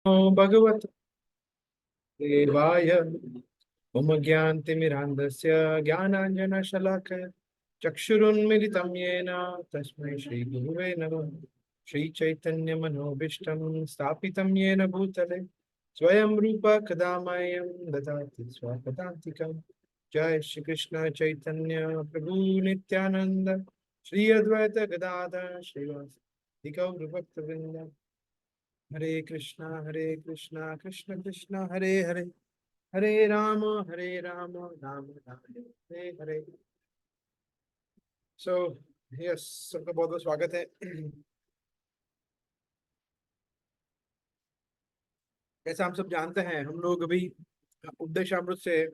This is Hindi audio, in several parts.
नमो भगवते देवाय। मम ज्ञानतिमिरान्धस्य ज्ञानाञ्जनशलाकया चक्षुरुन्मिलितं येन तस्मै श्रीगुरुवे नमः। श्रीचैतन्यमनोभीष्टं स्थापितं येन भूतले स्वयं रूप कदा मह्यं ददाति स्वपदान्तिकं। जय श्री कृष्ण चैतन्य प्रभु नित्यानंद श्री अद्वैत गदाधर श्रीवास गौरभक्तवृंद। हरे कृष्णा कृष्ण कृष्ण हरे हरे, हरे राम राम राम हरे हरे। सो यस, सबका बहुत बहुत स्वागत है। जैसा हम सब जानते हैं, हम लोग अभी उपदेशामृत से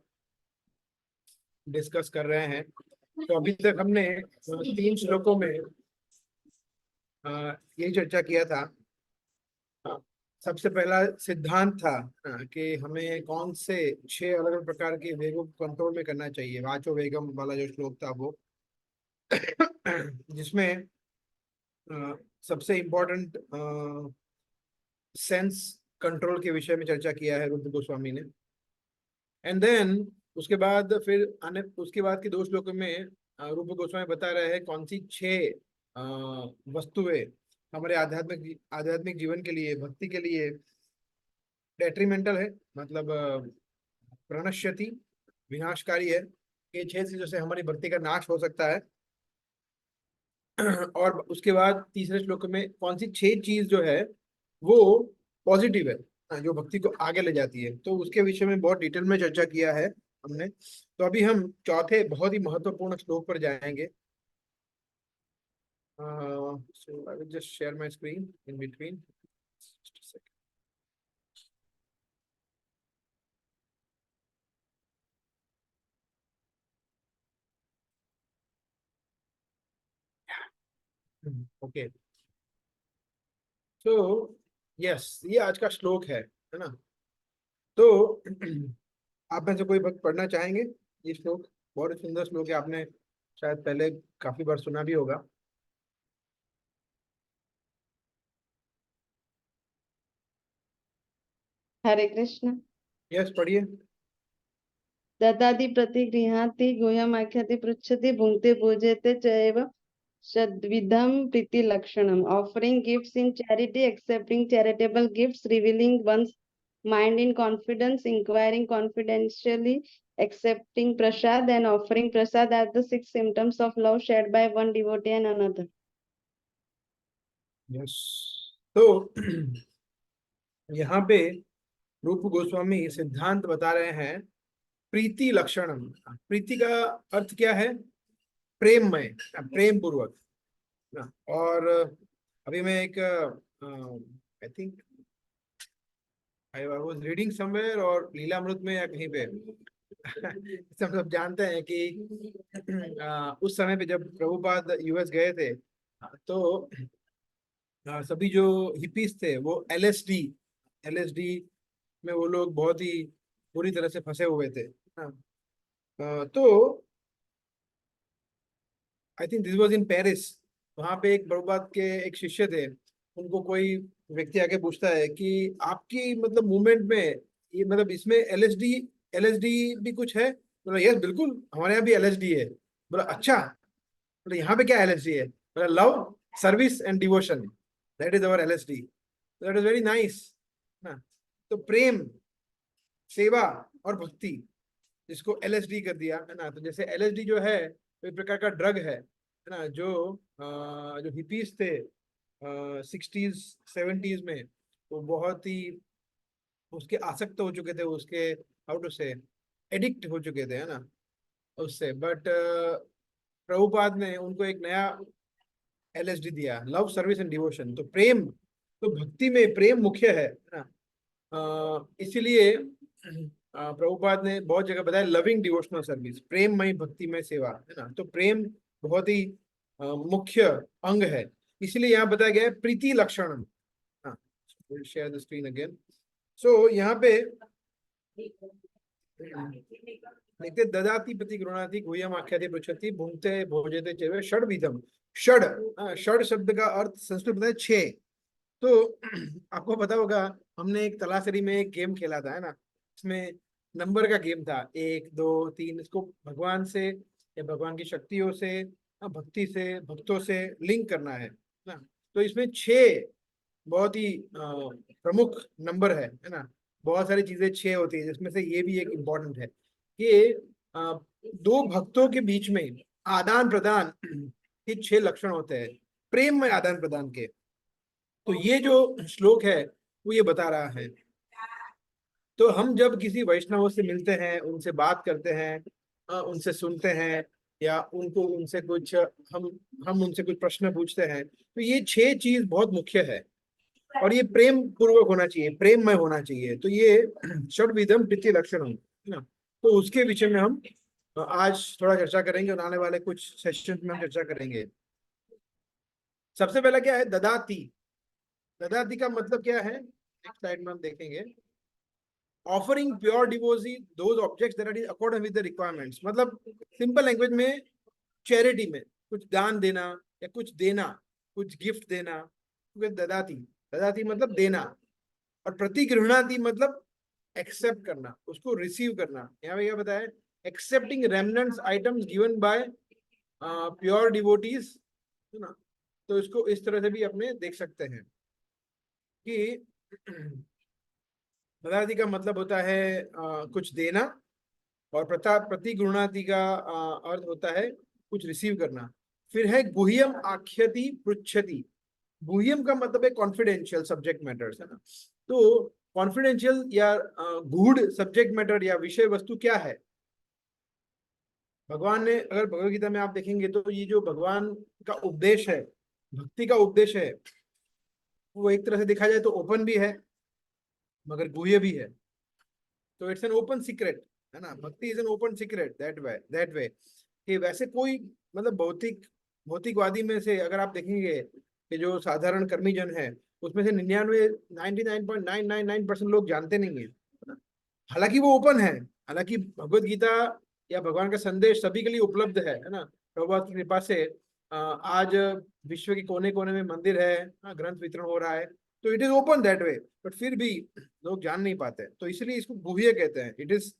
डिस्कस कर रहे हैं। तो अभी तक हमने 3 श्लोकों में यही चर्चा किया था। सबसे पहला सिद्धांत था कि हमें कौन से 6 अलग अलग प्रकार के वेगों को कंट्रोल में करना चाहिए। वाचो वेगम वाला जो श्लोक था वो जिसमें सबसे इम्पोर्टेंट सेंस कंट्रोल के विषय में चर्चा किया है रुद्र गोस्वामी ने। एंड देन उसके बाद फिर उसके बाद के 2 श्लोकों में रूप गोस्वामी बता रहे हैं कौन सी 6 वस्तुएं हमारे आध्यात्मिक आध्यात्मिक जीवन के लिए, भक्ति के लिए डेट्रीमेंटल है, मतलब प्रणश्यति, विनाशकारी है। ये 6 चीजों से हमारी भक्ति का नाश हो सकता है। और उसके बाद तीसरे श्लोक में कौन सी 6 चीज जो है वो पॉजिटिव है, जो भक्ति को आगे ले जाती है। तो उसके विषय में बहुत डिटेल में चर्चा किया है हमने। तो अभी हम चौथे बहुत ही महत्वपूर्ण श्लोक पर जाएंगे। So I will just share my screen in between. Okay, तो यस, ये आज का श्लोक है ना। तो आप में से कोई भक्त पढ़ना चाहेंगे? ये श्लोक बहुत ही सुंदर श्लोक है, आपने शायद पहले काफी बार सुना भी होगा। हरे कृष्ण। यस, पढ़िए। ददाति प्रतिगृह्णाति गुह्यमाख्याति पृच्छति भुङ्क्ते पूजयते च एव षड्विधं प्रीति लक्षणम्। Offering gifts in charity, accepting charitable gifts, revealing one's mind in confidence, inquiring confidentially, accepting prasad and offering prasad are the 6 symptoms of love shared by one devotee and another. Yes, तो यहाँ पे रूप गोस्वामी सिद्धांत बता रहे हैं प्रीति लक्षणम। प्रीति का अर्थ क्या है? प्रेममय, प्रेम पूर्वक ना। और अभी मैं एक I think I was reading somewhere और लीलामृत में या कहीं पे सब जानते हैं कि उस समय पे जब प्रभुपाद यूएस गए थे, तो सभी जो हिपीज थे वो एलएसडी में वो लोग बहुत ही बुरी तरह से फंसे हुए थे। हाँ, तो I think this was in Paris. वहां पे एक प्रभुपाद के एक शिष्य थे, उनको कोई व्यक्ति आके पूछता है कि आपकी मतलब मूवमेंट में ये मतलब इसमें एलएसडी एलएसडी भी कुछ है? बोला यस बिल्कुल, हमारे यहाँ भी एलएसडी है। बोला अच्छा, बोला यहाँ पे क्या एलएसडी है? बोला love service and devotion, that is our LSD. That is very nice ना। तो प्रेम, सेवा और भक्ति, जिसको एलएसडी कर दिया है ना। तो जैसे एलएसडी जो है वो एक प्रकार का ड्रग है ना, जो हिपीज थे 60s 70s में, वो बहुत ही उसके आसक्त हो चुके थे, उसके हाउ टू से एडिक्ट हो चुके थे है ना उससे। बट प्रभुपाद ने उनको एक नया एलएसडी दिया, लव सर्विस एंड डिवोशन। तो प्रेम, तो भक्ति में प्रेम मुख्य है ना। इसीलिए प्रभुपाद ने बहुत जगह बताया लविंग डिवोशनल सर्विस, प्रेममय भक्तिमय सेवा है ना। तो प्रेम बहुत ही मुख्य अंग है। इसलिए यहाँ बताया गया है प्रीति लक्षण। हाँ, शेयर द स्क्रीन अगेन। सो यहाँ पे देखते ददाति प्रति गृणाति गुह्यम आख्याति पृच्छति भुंक्ते भोजते चैव षड्विधम। षड, षड शब्द का अर्थ संस्कृत में 6। तो आपको पता होगा, हमने एक तलाशरी में एक गेम खेला था, है ना। इसमें नंबर का गेम था, 1 2 3। इसको भगवान से या भगवान की शक्तियों से, भक्ति से, भक्तों से लिंक करना है ना। तो इसमें 6 बहुत ही प्रमुख नंबर है ना। बहुत सारी चीजें 6 होती है, जिसमें से ये भी एक इम्पोर्टेंट है कि अ, दो भक्तों के बीच में आदान प्रदान के 6 लक्षण होते हैं, प्रेम में आदान प्रदान के। तो ये जो श्लोक है वो ये बता रहा है। तो हम जब किसी वैष्णव से मिलते हैं, उनसे बात करते हैं, उनसे सुनते हैं, या उनको उनसे कुछ हम उनसे कुछ प्रश्न पूछते हैं, तो ये 6 चीज बहुत मुख्य है। और ये प्रेम पूर्वक होना चाहिए, प्रेममय होना चाहिए। तो ये षड्विधम प्रीति लक्षण है ना। तो उसके विषय में हम आज थोड़ा चर्चा करेंगे, और आने वाले कुछ सेशन में हम चर्चा करेंगे। सबसे पहला क्या है, ददाती। ददाती का मतलब क्या है, नेक्स्ट स्लाइड में हम देखेंगे। Offering pure devotees those objects that are according with the requirements. मतलब सिंपल लैंग्वेज में चैरिटी में कुछ दान देना, या कुछ देना, कुछ गिफ्ट देना। ददाती, ददाती मतलब देना। और प्रतिगृहणाति मतलब एक्सेप्ट करना, उसको रिसीव करना। यहाँ पे क्या बताया, accepting remnants items given by pure devotees, है ना। तो इसको इस तरह से भी अपने देख सकते हैं कि ददाती का मतलब होता है कुछ देना, और प्रतिगृहणाति का अर्थ होता है कुछ रिसीव करना। फिर है गुह्यम आख्यति पृच्छति। गुह्यम का मतलब है कॉन्फिडेंशियल सब्जेक्ट मैटर्स, है ना। तो कॉन्फिडेंशियल या गूढ़ सब्जेक्ट मैटर या विषय वस्तु क्या है। भगवान ने, अगर भगवत गीता में आप देखेंगे तो ये जो भगवान का उपदेश है, भक्ति का उपदेश है, वो एक तरह से देखा जाए तो ओपन भी है, मगर गुह्य भी है। तो इट्स एन ओपन सीक्रेट, है ना। भक्ति is an open secret that way कि वैसे कोई, मतलब भौतिकवादी में से अगर आप देखेंगे कि जो साधारण कर्मी जन है, उसमें से 99.999% लोग जानते नहीं है ना? हालांकि वो ओपन है। हालांकि भगवत गीता या भगवान का संदेश सभी के लिए उपलब्ध है ना। प्रभुपाद की कृपा से आज विश्व के कोने कोने में मंदिर है, ग्रंथ वितरण हो रहा है। तो it is open that way, but फिर भी लोग जान नहीं पाते, तो इसलिए इसको गुह्य कहते हैं। It is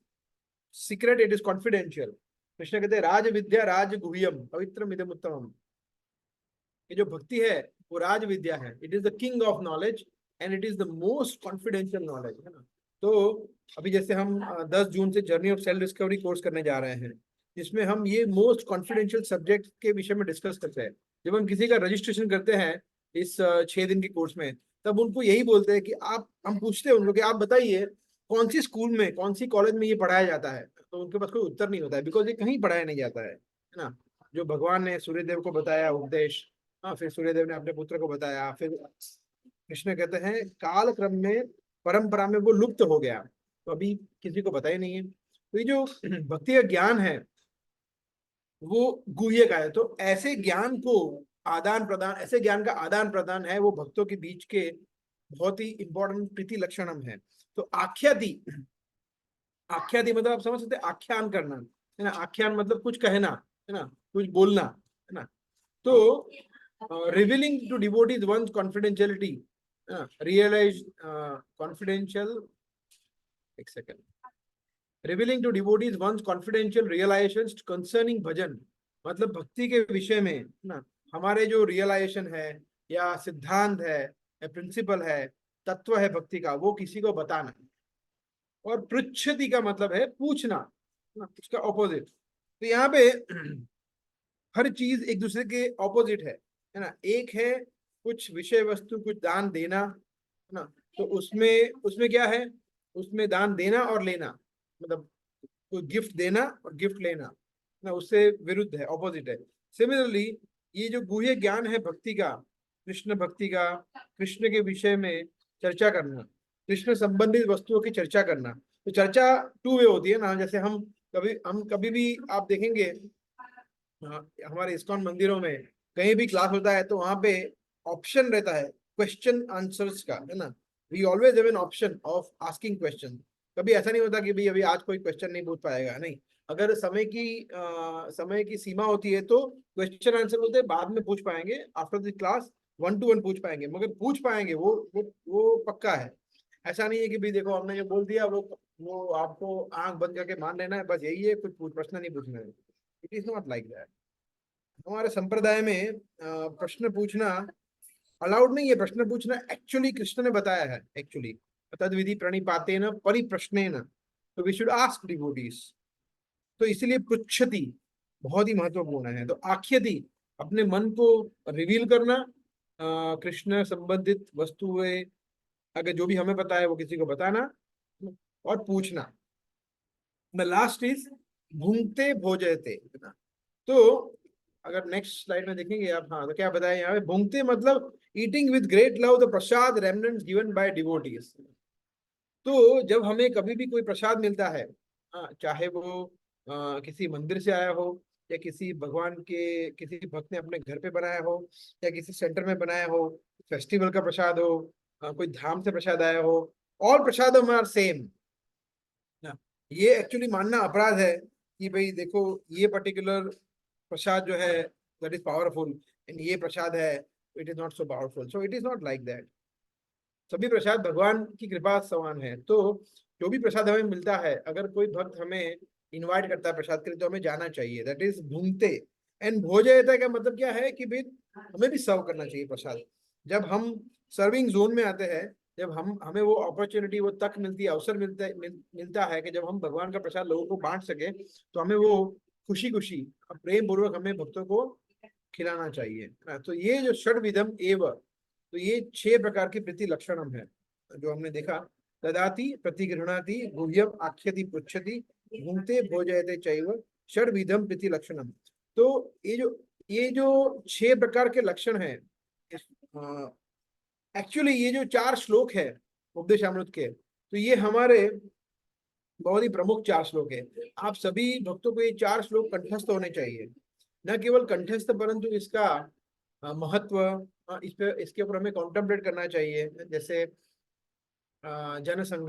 secret, it is confidential. Krishna कहते हैं राज विद्या राज गुह्यम पवित्रम इदम उत्तमम। ये जो भक्ति है वो राज विद्या है, it is the king of knowledge, and it is the most confidential knowledge, है ना। तो अभी जैसे हम 10 जून से journey of self discovery course करने जा रहे हैं, जिसमें हम ये मोस्ट कॉन्फिडेंशियल सब्जेक्ट के विषय में डिस्कस करते हैं। जब हम किसी का रजिस्ट्रेशन करते हैं इस 6 दिन के कोर्स में, तब उनको यही बोलते हैं कि हम पूछते हैं उनको कि आप बताइए कौन सी स्कूल में, कौन सी कॉलेज में ये पढ़ाया जाता है। तो उनके पास कोई उत्तर नहीं होता है, बिकॉज ये कहीं पढ़ाया नहीं जाता है ना। जो भगवान ने सूर्यदेव को बताया उपदेश, हाँ, फिर सूर्यदेव ने अपने पुत्र को बताया, फिर कृष्ण कहते हैं काल क्रम में परंपरा में वो लुप्त हो गया, तो अभी किसी को पता ही नहीं है। तो ये जो भक्ति का ज्ञान है वो गुह्य का है। तो ऐसे ज्ञान को आदान प्रदान, ऐसे ज्ञान का आदान प्रदान है वो भक्तों के बीच के बहुत ही इंपॉर्टेंट प्रीति लक्षणम है। तो आख्याति, आख्याति मतलब आप समझ सकते हैं आख्यान करना, है ना। आख्यान मतलब कुछ कहना, है ना, कुछ बोलना, है ना। तो revealing to devotees one's confidentiality, realise confidential, एक second, revealing to devotees one's confidential realisations concerning bhajan. मतलब भक्ति के विषय में ना हमारे जो रियलाइजेशन है, या सिद्धांत है, या प्रिंसिपल है, तत्व है भक्ति का, वो किसी को बताना। और पृच्छति का मतलब है पूछना ना, उसका ऑपोजिट। तो यहाँ पे हर चीज एक दूसरे के ऑपोजिट है ना। एक है कुछ विषय वस्तु, कुछ दान देना, है ना। तो उसमें उसमें क्या है, उसमें दान देना और लेना, मतलब कोई गिफ्ट देना और गिफ्ट लेना ना, उससे विरुद्ध है, ऑपोजिट है। सिमिलरली ये जो गुह्य ज्ञान है भक्ति का, कृष्ण भक्ति का, कृष्ण के विषय में चर्चा करना, कृष्ण संबंधित वस्तुओं की चर्चा करना। तो चर्चा 2 वे होती है ना। जैसे हम कभी भी आप देखेंगे, हमारे इस्कॉन मंदिरों में कहीं भी क्लास होता है तो वहां पे ऑप्शन रहता है क्वेश्चन आंसर्स का, है ना। We always have an option of asking question. कभी ऐसा नहीं होता कि भाई अभी आज कोई क्वेश्चन नहीं पूछ पाएगा, नहीं। अगर समय की सीमा होती है तो क्वेश्चन आंसर बोलते हैं बाद में पूछ पाएंगे आफ्टर द क्लास, 1 to 1 पूछ पाएंगे, मगर पूछ पाएंगे वो पक्का है। ऐसा नहीं है कि भाई देखो हमने जो बोल दिया वो आपको आंख बंद करके मान लेना है, बस यही है, कुछ प्रश्न नहीं पूछना है। It is not like that. हमारे संप्रदाय में प्रश्न पूछना अलाउड नहीं है। प्रश्न पूछना एक्चुअली कृष्ण ने बताया है, एक्चुअली तद विधि प्रणिपातेन परिप्रश्नेन, तो वी शुड आस्क डिवोटीज। तो इसीलिए पृच्छति बहुत ही महत्वपूर्ण है। तो आख्यति अपने मन को रिवील करना, कृष्ण संबंधित वस्तुएं अगर जो भी हमें पता है वो किसी को बताना और पूछना। द लास्ट इज भुंक्ते भोजयते, है ना। तो अगर नेक्स्ट स्लाइड में देखेंगे आप, हाँ, तो क्या बताया यहाँ पे, भुंक्ते मतलब eating with great love the Prasad remnants given by devotees. तो जब हमें कभी भी कोई प्रसाद मिलता है, हाँ, चाहे वो किसी मंदिर से आया हो, या किसी भगवान के किसी भक्त ने अपने घर पे बनाया हो, या किसी सेंटर में बनाया हो, फेस्टिवल का प्रसाद हो, कोई धाम से प्रसाद आया हो, ऑल प्रसाद आर सेम ना। ये एक्चुअली मानना अपराध है कि भाई देखो ये पर्टिकुलर प्रसाद जो है दैट इज पावरफुल एंड ये प्रसाद है it is not so powerful. So it is not like that. सभी प्रसाद भगवान की कृपा समान है। तो जो भी प्रसाद हमें मिलता है, अगर कोई भक्त हमें इनवाइट करता है प्रसाद के लिए, तो हमें जाना चाहिए। दैट इज भूंगते। एंड भोजयता का मतलब क्या है कि भाई हमें भी सर्व करना चाहिए प्रसाद। जब हम सर्विंग जोन में आते हैं, जब हमें वो अपॉर्चुनिटी, वो तक मिलती है, अवसर मिलता है कि जब हम भगवान का प्रसाद लोगों को बांट सके, तो हमें वो खुशी खुशी प्रेम पूर्वक हमें भक्तों को खिलाना चाहिए। तो ये जो षड्विधम एव, तो ये 6 प्रकार के प्रीति लक्षणम है जो हमने देखा। ददाति, प्रतिगृह्णाति, गुह्यम, आख्यति, पृच्छति, भुंक्ते भोजयते चैव, षड्विधम प्रीति लक्षणम। तो ये जो 6 प्रकार के लक्षण है, एक्चुअली ये जो 4 श्लोक है उपदेशामृत के, तो ये हमारे बहुत ही प्रमुख 4 श्लोक है। आप सभी भक्तों को ये 4 श्लोक कंठस्थ होने चाहिए। न केवल कंठस्थ, परंतु इसका महत्व, इसके ऊपर हमें कॉन्टेम्पलेट करना चाहिए। जैसे जनसंघ,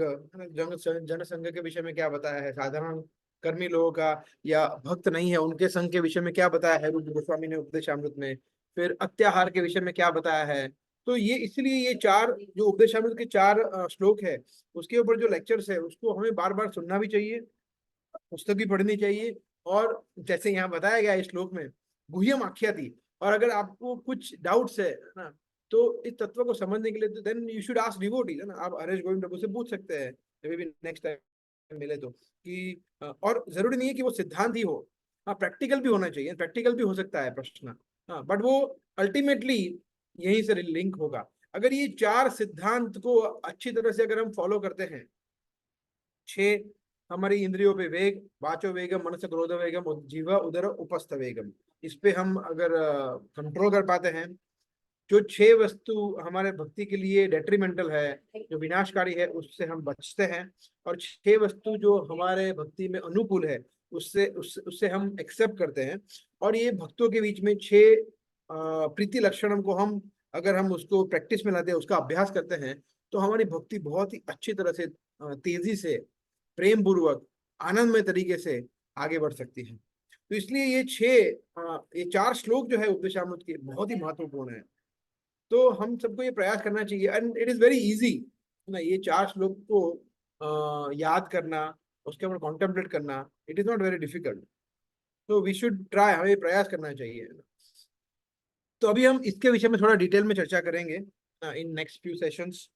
जनसंघ के विषय में क्या बताया है, साधारण कर्मी लोगों का या भक्त नहीं है उनके संघ के विषय में क्या बताया है रूप गोस्वामी ने उपदेशामृत में। फिर अत्याहार के विषय में क्या बताया है। तो ये इसलिए ये 4 जो उपदेशामृत के 4 श्लोक है, उसके ऊपर जो लेक्चर्स है उसको हमें बार बार सुनना भी चाहिए, पुस्तक भी पढ़नी चाहिए। और जैसे यहाँ बताया गया इस श्लोक में गुह्यम आख्याति, और अगर आपको कुछ डाउट्स है ना, तो इस तत्व को समझने के लिए तो then you should ask devotees, है ना। आप हरेश गोविंद प्रभु से पूछ सकते हैं जब भी नेक्स्ट टाइम मिले तो, कि और जरूरी नहीं है कि वो सिद्धांत ही हो, हाँ, प्रैक्टिकल भी होना चाहिए। प्रैक्टिकल भी हो सकता है प्रश्न, हाँ, बट वो अल्टीमेटली यहीं से लिंक होगा। अगर ये 4 सिद्धांत को अच्छी तरह से अगर हम फॉलो करते हैं, 6 हमारी इंद्रियों पे वेग, वाचो वेगम, मनस क्रोध वेगम, जीवा उदर उपस्थ वेगम, इस पे हम अगर कंट्रोल कर पाते हैं, जो 6 वस्तु हमारे भक्ति के लिए डेट्रीमेंटल है, जो विनाशकारी है, उससे हम बचते हैं। और 6 वस्तु जो हमारे भक्ति में अनुकूल है, उससे हम एक्सेप्ट करते हैं। और ये भक्तों के बीच में 6 प्रीति लक्षणम को अगर हम उसको प्रैक्टिस में लाते हैं, उसका अभ्यास करते हैं, तो हमारी भक्ति बहुत ही अच्छी तरह से, तेजी से, प्रेम पूर्वक, आनंदमय तरीके से आगे बढ़ सकती है। तो इसलिए ये 4 श्लोक जो है उपदेशामृत के बहुत ही महत्वपूर्ण है। तो हम सबको ये प्रयास करना चाहिए, and it is very easy ना, ये 4 श्लोक को याद करना, उसके ऊपर कॉन्टेम्पलेट करना, it is not very difficult. तो वी शुड ट्राई, हमें प्रयास करना चाहिए। तो अभी हम इसके विषय में थोड़ा डिटेल में चर्चा करेंगे इन नेक्स्ट फ्यू सेशंस।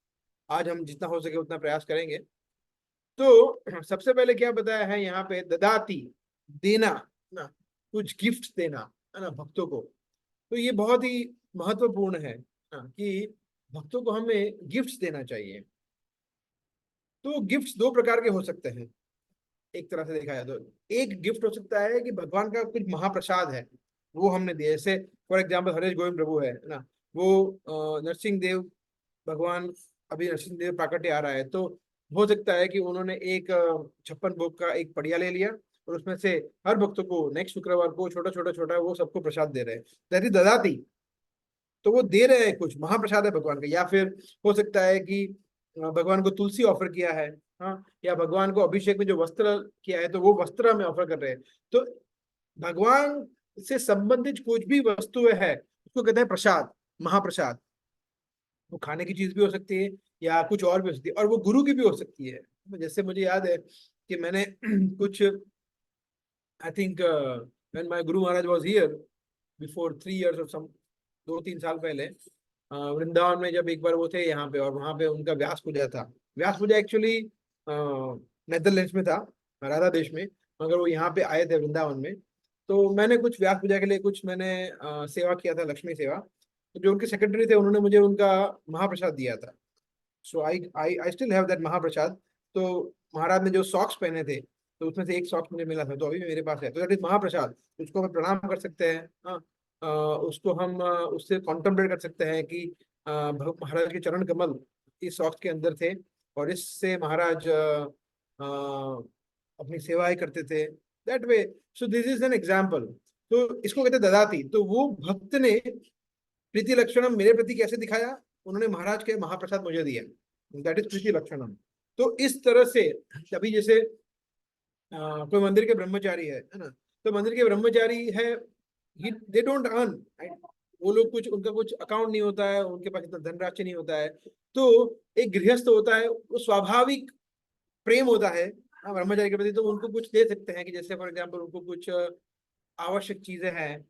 आज हम जितना हो सके उतना प्रयास करेंगे। तो सबसे पहले क्या बताया है यहाँ पे, ददाती, देना ना, कुछ गिफ्ट देना, है ना, भक्तों को। तो ये बहुत ही महत्वपूर्ण है कि भक्तों को हमें गिफ्ट्स देना चाहिए। तो गिफ्ट्स 2 प्रकार के हो सकते हैं, एक तरह से देखा जाए तो। एक गिफ्ट हो सकता है कि भगवान का कुछ महाप्रसाद है, वो हमने दिया। जैसे फॉर एग्जाम्पल हरेश गोविंद प्रभु है ना, वो नरसिंह देव भगवान, अभी नरसिंह देव प्राकट्य आ रहा है, तो हो सकता है कि उन्होंने एक 56 भोग का एक पड़िया ले लिया, और उसमें से हर भक्तों को नेक्स्ट शुक्रवार को छोटा छोटा छोटा वो सबको प्रसाद दे रहे हैं, दैट इज ददाती। तो वो दे रहे हैं, कुछ महाप्रसाद है भगवान का। या फिर हो सकता है कि भगवान को तुलसी ऑफर किया है, हाँ, या भगवान को अभिषेक में जो वस्त्र किया है, तो वो वस्त्र हमें ऑफर कर रहे हैं। तो भगवान से संबंधित कुछ भी वस्तुएं है, उसको कहते हैं प्रसाद, महाप्रसाद। वो खाने की चीज भी हो सकती है या कुछ और भी हो सकती है, और वो गुरु की भी हो सकती है। जैसे मुझे याद है कि मैंने कुछ, I think when my Guru Maharaj was here before 3 years और सम, 2-3 साल पहले, वृंदावन में जब एक बार वो थे यहाँ पे, और वहाँ पे उनका व्यास पूजा था। व्यास पूजा एक्चुअली नेदरलैंड्स में था, राधा देश में, मगर वो यहाँ पे आए थे वृंदावन में। तो मैंने कुछ व्यास पूजा के लिए कुछ मैंने सेवा किया था, लक्ष्मी सेवा। तो जो उनके सेक्रेटरी थे उन्होंने मुझे उनका महाप्रसाद दिया था। सो आई स्टिल हैव दैट महाप्रसाद। तो महाराज ने जो सॉक्स पहने थे, तो उसमें से एक सॉक्स मुझे मिला था, तो अभी भी मेरे पास है। तो दैट इज महाप्रसाद, उसको हम प्रणाम कर सकते हैं। हाँ, उसको हम उससे कॉन्टेम्पलेट कर सकते हैं कि महाराज के चरण कमल इस सॉक्स के अंदर थे, और इससे महाराज अपनी सेवाएं करते थे, that way. So this is an example. तो इसको कहते हैं ददाती। तो वो भक्त ने प्रीति लक्षणम मेरे प्रति कैसे दिखाया, उन्होंने महाराज के महाप्रसाद मुझे दिया, दैट इज प्रीति लक्षणम। तो इस तरह से, अभी जैसे कोई मंदिर के ब्रह्मचारी है ना, तो मंदिर के ब्रह्मचारी है, दे डोंट अर्न, वो लोग कुछ, उनका कुछ अकाउंट नहीं होता है, उनके पास इतना धनराशि नहीं होता है। तो एक गृहस्थ होता है, वो स्वाभाविक प्रेम होता है ब्रह्मचारी के प्रति, तो उनको कुछ दे सकते हैं, कि जैसे फॉर एग्जाम्पल उनको कुछ आवश्यक चीजें हैं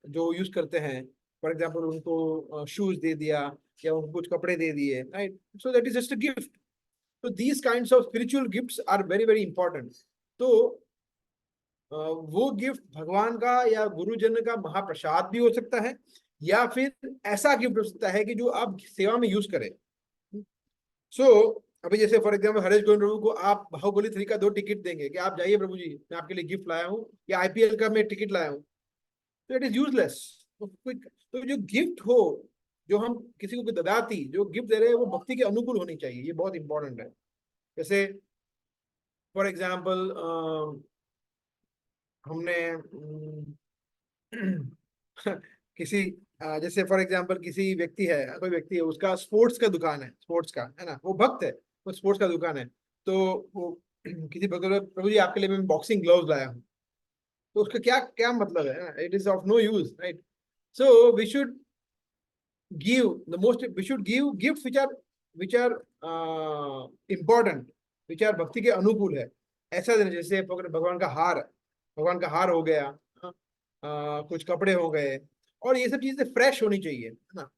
जो यूज करते हैं। फॉर एग्जाम्पल उनको शूज दे दिया, या उनको कुछ कपड़े दे दिए, right. So that is just a gift. तो these kinds of spiritual gifts are very very important. तो वो गिफ्ट भगवान का या गुरुजन का महाप्रसाद भी हो सकता है, या फिर ऐसा गिफ्ट हो सकता है कि जो आप सेवा में यूज करें। सो अभी जैसे फॉर एग्जाम्पल हरेश गोविंद प्रभु को आप बाहुबली 3 का 2 टिकट देंगे कि आप जाइए प्रभु जी, मैं आपके लिए गिफ्ट लाया हूँ, या आईपीएल का मैं टिकट लाया हूँ, तो इट इज यूजलेस। तो जो गिफ्ट हो, जो हम किसी को ददाती जो गिफ्ट दे रहे हैं, वो भक्ति के अनुकूल होनी चाहिए, ये बहुत इंपॉर्टेंट है। जैसे फॉर एग्जाम्पल हमने किसी जैसे फॉर एग्जांपल किसी व्यक्ति है, कोई व्यक्ति है, उसका स्पोर्ट्स का दुकान है, स्पोर्ट्स का है ना, वो भक्त है, वो स्पोर्ट्स का दुकान है। तो वो किसी भक्त को, प्रभु जी आपके लिए मैं बॉक्सिंग ग्लव्स लाया हूँ, तो उसका क्या क्या मतलब है, it is of no use, right. So we should give the most, we should give gift which are important, which are भक्ति के अनुकूल है। ऐसा देना, जैसे भगवान का हार, भगवान का हार हो गया, कुछ कपड़े हो गए, और ये सब चीजें फ्रेश होनी चाहिए, है ना।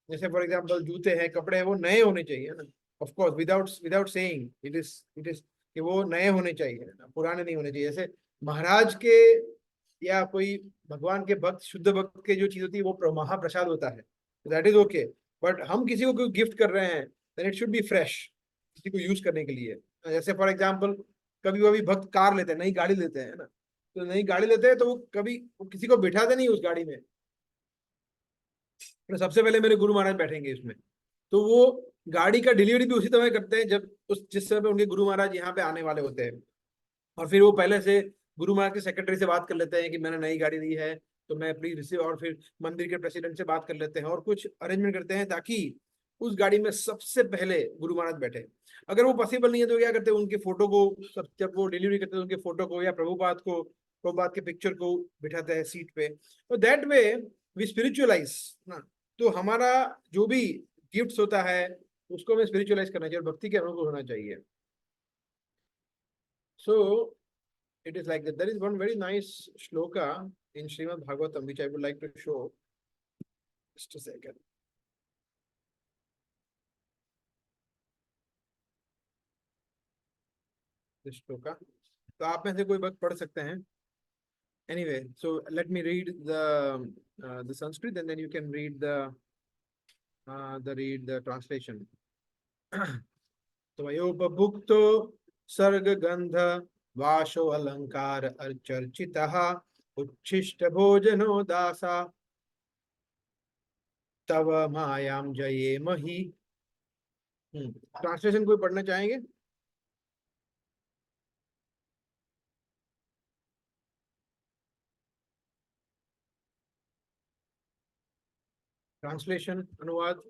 जैसे फॉर एग्जांपल जूते हैं, कपड़े हैं, वो नए होने चाहिए, है ना। Of course without without saying it is कि वो नए होने चाहिए, है ना, पुराने नहीं होने चाहिए। जैसे महाराज के या कोई भगवान के भक्त, शुद्ध भक्त के जो चीज होती है वो महाप्रसाद होता है, दैट इज ओके। बट हम किसी को कोई गिफ्ट कर रहे हैं, then it should be fresh, किसी को यूज करने के लिए। जैसे फॉर एग्जाम्पल कभी कभी भक्त कार लेते हैं, नई गाड़ी लेते हैं, है ना। तो नई गाड़ी लेते हैं, तो वो कभी वो किसी को बिठाते नहीं उस गाड़ी में, तो सबसे पहले मेरे गुरु महाराज बैठेंगे इसमें। तो वो गाड़ी का डिलीवरी भी उसी समय करते हैं जब उस जिस समय उनके गुरु महाराज यहाँ पे आने वाले होते हैं। और फिर वो पहले से गुरु महाराज के सेक्रेटरी से बात कर लेते हैं कि मैंने नई गाड़ी ली है, तो मैं प्लीज रिसीव, और फिर मंदिर के प्रेसिडेंट से बात कर लेते हैं, और कुछ अरेंजमेंट करते हैं ताकि उस गाड़ी में सबसे पहले गुरु महाराज बैठे। अगर वो पॉसिबल नहीं है तो क्या करते हैं, उनके फोटो को, सब जब वो डिलीवरी करते हैं, उनके फोटो को या प्रभुपाद के पिक्चर को बिठाते हैं सीट पे। तो दैट वे वी स्पिरिचुअलाइज ना। तो हमारा जो भी गिफ्ट्स होता है, उसको हमें स्पिरिचुअलाइज करना चाहिए, और भक्ति के अनुकूल होना चाहिए। सो it is like that. There is one very nice shloka in Srimad Bhagavatam which I would like to show. Just a second. This shloka. तो आप में से कोई भक्त पढ़ सकते हैं। Anyway, so let me read the Sanskrit, and then you can read the translation. त्वयोपभुक्तो सर्ग गंध वाशो अलंकार अर्चर्चितः उच्छिष्ट भोजनो दासा तव मायाम जये मही। ट्रांसलेशन कोई पढ़ना चाहेंगे? ट्रांसलेशन, अनुवाद।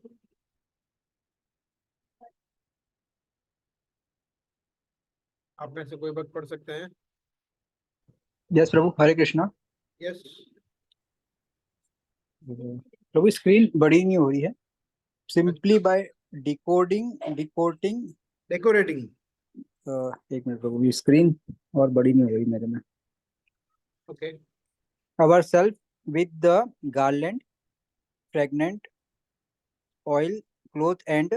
आप में से कोई भक्त पढ़ सकते हैं? यस प्रभु, हरे कृष्णा। यस। प्रभु स्क्रीन बड़ी नहीं हो रही है। simply by decorating decorating. एक मिनट प्रभु, ये स्क्रीन और बड़ी नहीं हो रही मेरे में। Okay. Ourselves with the garland, fragrant oil, cloth and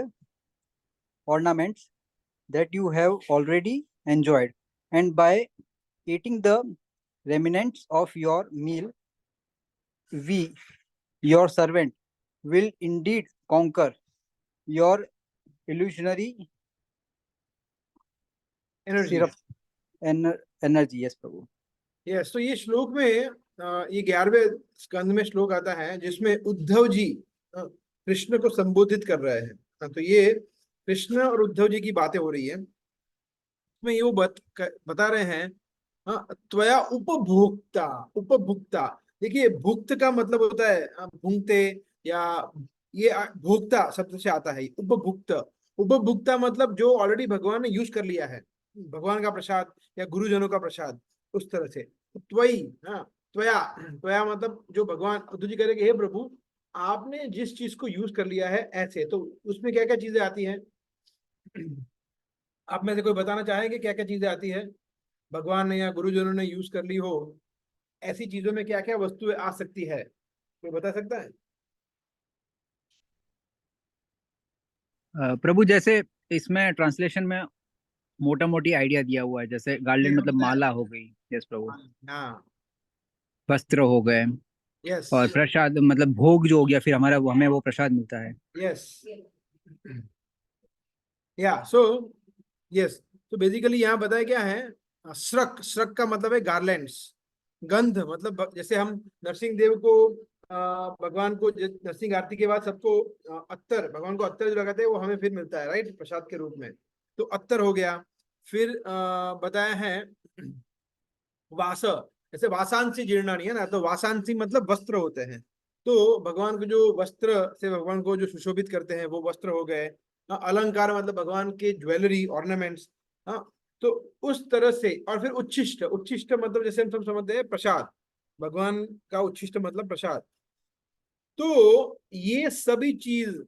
ornaments that you have already enjoyed, and by eating the remnants of your meal, we, your servant, will indeed conquer your illusionary energy. syrup energy. Yes, Prabhu. Yes, तो ये श्लोक में ये 11वें स्कंद में श्लोक आता है जिसमें उद्धव जी कृष्ण को संबोधित कर रहे हैं। तो ये कृष्ण और उद्धव जी की बातें हो रही है। इसमें ये वो बता रहे हैं, त्वया उपभोक्ता। उपभोक्ता, देखिए भुक्त का मतलब होता है भूंगते, या ये भोक्ता शब्द से आता है उपभुक्त। उपभुक्ता मतलब जो ऑलरेडी भगवान ने यूज कर लिया है, भगवान का प्रसाद या गुरुजनों का प्रसाद, उस तरह से। त्वयी, हाँ, त्वया। त्वया मतलब जो भगवान उद्धव जी करेंगे, हे प्रभु आपने जिस चीज को यूज कर लिया है ऐसे, तो उसमें क्या क्या चीजें आती हैं? आप में से कोई बताना चाहेंगे क्या क्या चीजें आती है भगवान ने या गुरुजनों ने यूज कर ली हो? ऐसी चीजों में क्या क्या वस्तुएं आ सकती है, कोई बता सकता है? प्रभु जैसे इसमें ट्रांसलेशन में मोटा मोटी आइडिया दिया हुआ है, जैसे गार्लैंड मतलब माला हो गई। यस प्रभु। हाँ। वस्त्र हो गए, यस। और प्रसाद मतलब भोग जो हो गया, फिर हमारा हमें वो प्रसाद मिलता है। यस। या सो यस, तो बेसिकली यहाँ बताया क्या है, श्रक। श्रक का मतलब है गार्लैंड्स। गंध मतलब जैसे हम नरसिंह देव को भगवान को नरसिंह आरती के बाद सबको अत्तर, भगवान को अत्तर जो लगाते हैं वो हमें फिर मिलता है, राइट, प्रसाद के रूप में। तो अत्तर हो गया। फिर बताया है वास, जैसे वासांसी जीर्णानी है ना, तो वासांसी मतलब वस्त्र होते हैं। तो भगवान को जो वस्त्र से भगवान को जो सुशोभित करते हैं वो वस्त्र हो गए। अलंकार मतलब भगवान के ज्वेलरी ऑर्नामेंट्स। हाँ, तो उस तरह से। और फिर उच्छिष्ट। उच्छिष्ट मतलब जैसे हम सब समझते हैं प्रसाद, भगवान का उच्छिष्ट मतलब प्रसाद। तो ये सभी चीज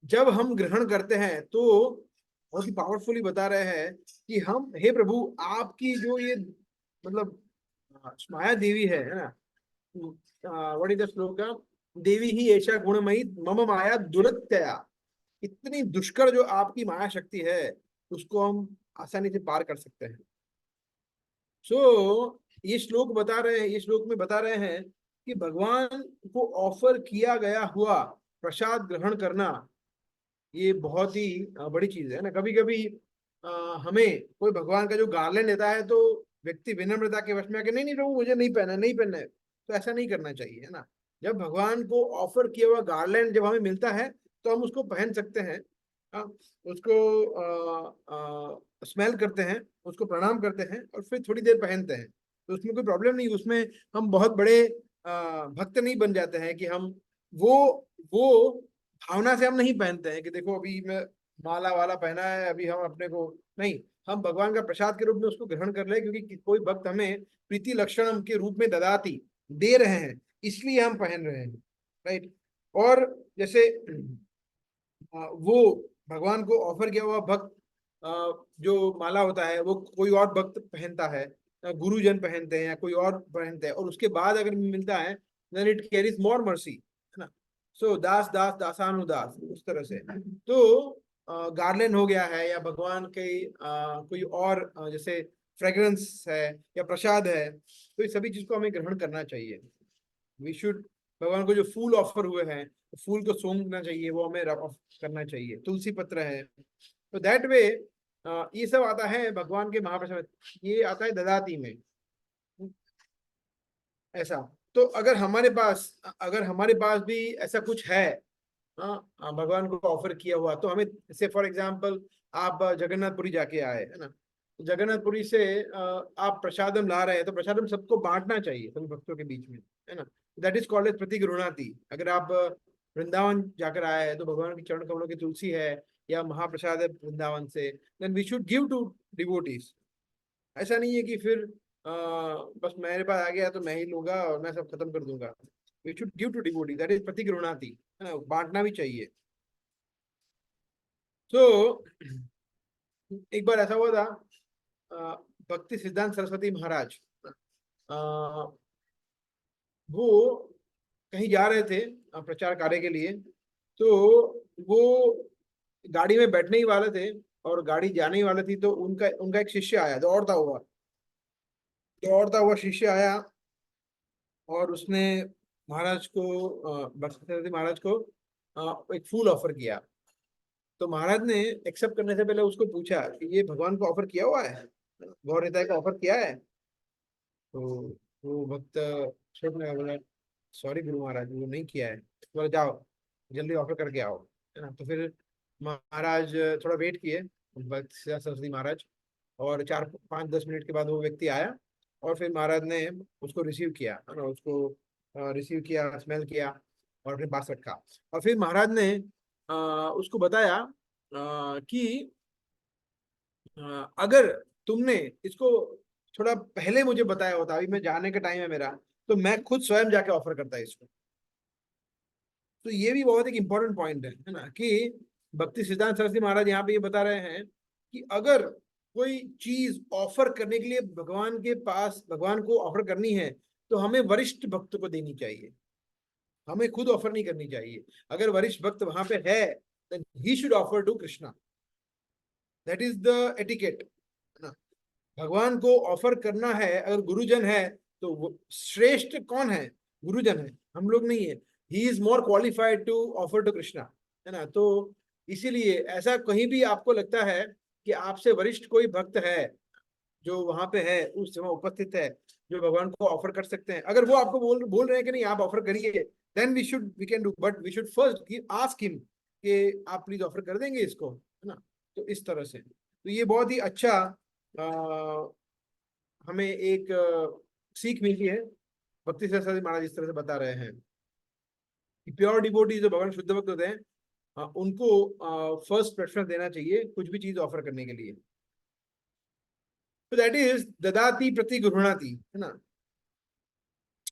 जब हम ग्रहण करते हैं तो बहुत ही पावरफुली बता रहे हैं कि हम, हे प्रभु आपकी जो ये मतलब माया देवी है ना, व्हाट इज द श्लोक, देवी ही ऐसा गुणमयी मम माया दुरत्यया। इतनी दुष्कर जो आपकी माया शक्ति है उसको हम आसानी से पार कर सकते हैं। सो ये श्लोक बता रहे हैं, ये श्लोक में बता रहे हैं कि भगवान को ऑफर किया गया हुआ प्रसाद ग्रहण करना ये बहुत ही बड़ी चीज है ना। कभी कभी हमें कोई भगवान का जो गार्लैंड देता है तो व्यक्ति विनम्रता के वश में आके, नहीं नहीं प्रभु मुझे नहीं पहना, नहीं पहनना है, तो ऐसा नहीं करना चाहिए, है ना। जब भगवान को ऑफर किया हुआ गार्लैंड जब हमें मिलता है तो हम उसको पहन सकते हैं। उसको स्मेल करते हैं, उसको प्रणाम करते हैं और फिर थोड़ी देर पहनते हैं, तो उसमें कोई प्रॉब्लम नहीं। उसमें हम बहुत बड़े भक्त नहीं बन जाते हैं कि हम वो भावना से हम नहीं पहनते हैं कि देखो अभी मैं माला वाला पहना है, अभी हम अपने को नहीं, हम भगवान का प्रसाद के रूप में उसको ग्रहण कर ले, क्योंकि कोई भक्त हमें प्रीति लक्षणम के रूप में ददाती दे रहे हैं, इसलिए हम पहन रहे हैं, राइट। और जैसे वो भगवान को ऑफर किया हुआ भक्त जो माला होता है वो कोई और भक्त पहनता है, गुरुजन पहनते हैं या कोई और पहनते हैं, और उसके बाद अगर मिलता है then it carries more mercy, है ना। सो दास दास दासानुदास, उस तरह से। तो गार्लैंड हो गया है या भगवान के कोई और जैसे फ्रेग्रेंस है या प्रसाद है, तो ये सभी चीज को हमें ग्रहण करना चाहिए। वी शुड, भगवान को जो फूल ऑफर हुए हैं तो फूल को सूंघना चाहिए, वो हमें रब ऑफ करना चाहिए। तुलसी पत्र है, तो दैट वे ये सब आता है भगवान के महाप्रसाद, ये आता है ददाती में, ऐसा। तो अगर हमारे पास भी ऐसा कुछ है, भगवान को ऑफर किया हुआ, तो हमें जैसे फॉर एग्जांपल आप जगन्नाथपुरी जाके आए, है ना, तो जगन्नाथपुरी से आप प्रसादम ला रहे हैं, तो प्रसादम सबको बांटना चाहिए सभी भक्तों के बीच में, है ना। दैट इज कॉल्ड एज प्रतिगृणाति। अगर आप वृंदावन जाकर आए हैं तो भगवान के चरण कमलों की तुलसी है या महाप्रसाद है वृंदावन से, then we should give to devotees. ऐसा नहीं है कि फिर बस मेरे पास आ गया तो मैं ही लूंगा और मैं सब खत्म कर दूंगा। We should give to devotees, that is प्रतिगृणाति, है ना, बांटना भी चाहिए। तो एक बार ऐसा हुआ था, भक्ति सिद्धांत सरस्वती महाराज वो कहीं जा रहे थे प्रचार कार्य के लिए। तो वो गाड़ी में बैठने ही वाले थे और गाड़ी जाने ही वाली थी, तो उनका उनका एक शिष्य आया, दौड़ता हुआ शिष्य आया और उसने महाराज को भक्ति सरस्वती महाराज को एक फूल ऑफर किया। तो महाराज ने एक्सेप्ट करने से पहले उसको पूछा कि ये भगवान को ऑफर किया हुआ है, गौर हृदय का ऑफर किया है? तो वो भक्त छोड़ने लगा, बोला सॉरी गुरु महाराज, वो नहीं किया है। बोला जाओ जल्दी ऑफर करके आओ, है ना। तो फिर महाराज थोड़ा वेट किए, भक्त सरस्वती महाराज, और 4-5-10 मिनट के बाद वो व्यक्ति आया और फिर महाराज ने उसको रिसीव किया, है ना, उसको रिसीव किया, स्मेल किया और अपने पास रखा। और फिर महाराज ने उसको बताया कि अगर तुमने इसको थोड़ा पहले मुझे बताया होता, अभी मैं जाने का टाइम है मेरा, तो मैं खुद स्वयं जाके ऑफर करता इसको। तो ये भी बहुत एक इंपॉर्टेंट पॉइंट है ना, कि भक्ति सिद्धांत सरस्वती महाराज यहाँ पे ये बता रहे हैं कि अगर कोई चीज ऑफर करने के लिए भगवान के पास, भगवान को ऑफर करनी है, तो हमें वरिष्ठ भक्त को देनी चाहिए, हमें खुद ऑफर नहीं करनी चाहिए। अगर वरिष्ठ भक्त वहां पे है, then he should offer to Krishna. That is the etiquette, है ना। भगवान को ऑफर करना है, अगर गुरुजन है तो वो श्रेष्ठ कौन है? गुरुजन है, हम लोग नहीं है। He is more qualified to offer to Krishna, है ना। तो इसीलिए ऐसा कहीं भी आपको लगता है कि आपसे वरिष्ठ कोई भक्त है जो वहां पे है, उस समय उपस्थित है, जो भगवान को ऑफर कर सकते हैं, अगर वो आपको बोल रहे हैं कि नहीं आप ऑफर करिए, then we can do, but we should first ask him कि आप प्लीज ऑफर कर देंगे इसको, है ना। तो इस तरह से तो ये बहुत ही अच्छा हमें एक सीख मिली है। भक्ति सरस्वती महाराज इस तरह से बता रहे हैं कि प्योर डिवोटी जो भगवान शुद्ध भक्त होते हैं, उनको फर्स्ट प्रेफरेंस देना चाहिए कुछ भी चीज ऑफर करने के लिए। तो दैट इज ददाति प्रति गृह्णाति, है ना।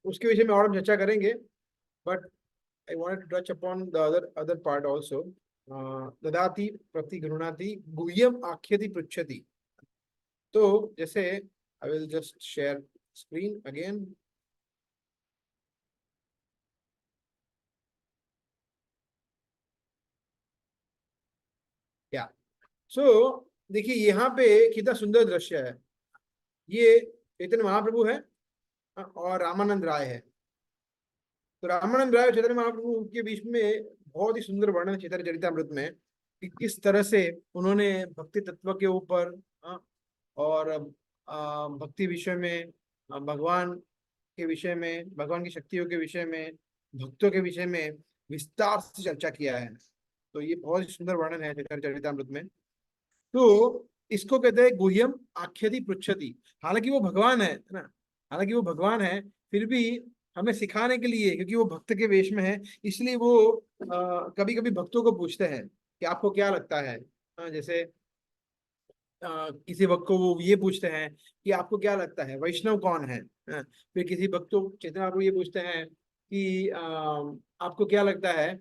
उसके विषय में और हम चर्चा करेंगे, but I wanted to touch upon the other part also. ददाति प्रति गृह्णाति गुह्यम आख्यति पृच्छति। तो जैसे I will just share screen again. Yeah so देखिए यहाँ पे कितना सुंदर दृश्य है। ये चैतन्य महाप्रभु है और रामानंद राय है। तो रामानंद राय और चैतन्य महाप्रभु के बीच में बहुत ही सुंदर वर्णन चैतन्य चरितामृत में, कि किस तरह से उन्होंने भक्ति तत्व के ऊपर और भक्ति विषय में, भगवान के विषय में, भगवान की शक्तियों के विषय में, भक्तों के विषय में विस्तार से चर्चा किया है। तो ये बहुत ही सुंदर वर्णन है चैतन्य चरितामृत में। तो इसको कहते हैं गुह्यम आख्यति पृच्छति। हालांकि वो भगवान है ना, हालांकि वो भगवान है, फिर भी हमें सिखाने के लिए, क्योंकि वो भक्त के वेश में है, इसलिए वो कभी कभी भक्तों को पूछते हैं कि आपको क्या लगता है। जैसे किसी भक्त को वो ये पूछते हैं कि आपको क्या लगता है वैष्णव कौन है। फिर किसी भक्त को चैतन्य को ये पूछते हैं कि आपको क्या लगता है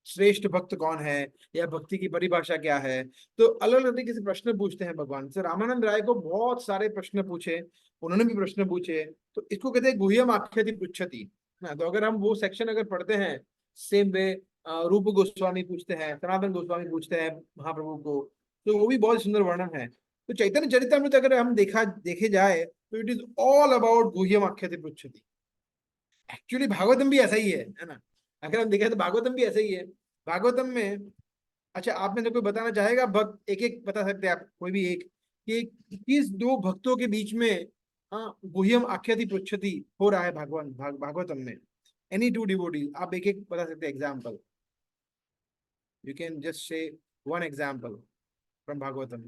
श्रेष्ठ भक्त कौन है, या भक्ति की परिभाषा क्या है। तो अलग अलग तरीके से प्रश्न पूछते हैं भगवान से। रामानंद राय को बहुत सारे प्रश्न पूछे, उन्होंने भी प्रश्न पूछे। तो इसको कहते हैं गुह्यम आख्याति पृच्छति ना। तो अगर हम वो सेक्शन अगर पढ़ते हैं, सेम वे रूप गोस्वामी पूछते हैं, सनातन गोस्वामी पूछते हैं महाप्रभु को, तो वो भी बहुत सुंदर वर्णन है। तो चैतन्य चरितामृत अगर हम देखे जाए तो इट इज ऑल अबाउट गुह्यम आख्याति पृच्छति। एक्चुअली भागवतम भी ऐसा ही है ना। अगर हम देखें तो भागवतम भी ऐसा ही है। भागवतम में, अच्छा आप में से कोई बताना चाहेगा भक्त, एक एक बता सकते हैं आप, कोई भी एक, कि किस दो भक्तों के बीच में गुह्यम आख्याति पृच्छति हो रहा है भागवतम में। एनी टू डिवोटी, आप एक एक बता सकते हैं example. You can just say one example from Bhagavatam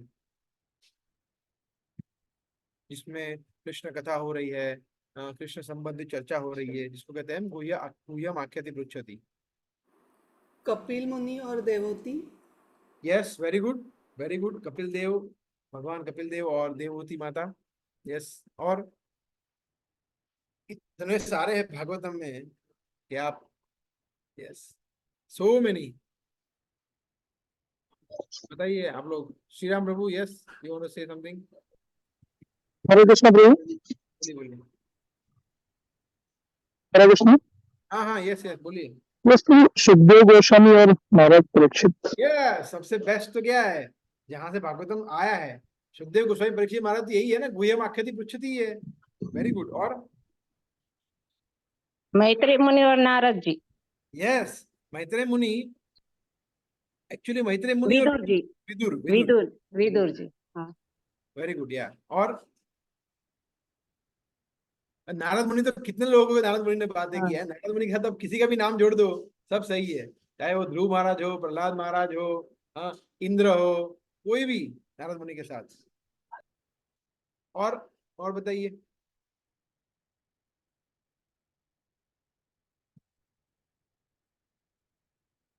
जिसमें कृष्ण कथा हो रही है, कृष्ण संबंधित चर्चा हो रही है, जिसको कहते हैं गुह्यम आख्याति पृच्छति। कपिल मुनि और Devahuti. Yes, very good, very good. Kapil Dev, भगवान कपिल देव और देवहूति माता। यस, और इतने सारे हैं भागवतम में कि आप, यस, सो मेनी। बताइए आप लोग। Shri Ram Prabhu, yes, you want to say something? Hare Krishna Prabhu. बोलिए बोलिए। हरे कृष्ण। हाँ हाँ, यस यस, बोलिए। वस्तु सुखदेव गोस्वामी और नारद परीक्षित। ये सबसे बेस्ट तो क्या है, जहां से भागवतम आया है, सुखदेव गोस्वामी परीक्षित महाराज, यही है ना, गुह्यम आख्याति पृच्छति है। Very good. और मैत्री मुनि और नारद जी। यस, मैत्रेय मुनि, एक्चुअली मैत्रेय मुनि और विदुर जी। विदुर विदुर। विदुर विदुर जी। हाँ। वेरी गुड या। और नारद मुनि तो कितने लोगों को नारद मुनि ने बातें हाँ। किया है, नारद मुनि के साथ अब किसी का भी नाम जोड़ दो, सब सही है। चाहे वो ध्रुव महाराज हो, प्रहलाद महाराज हो, हाँ, इंद्र हो, कोई भी नारद मुनि के साथ। और बताइए।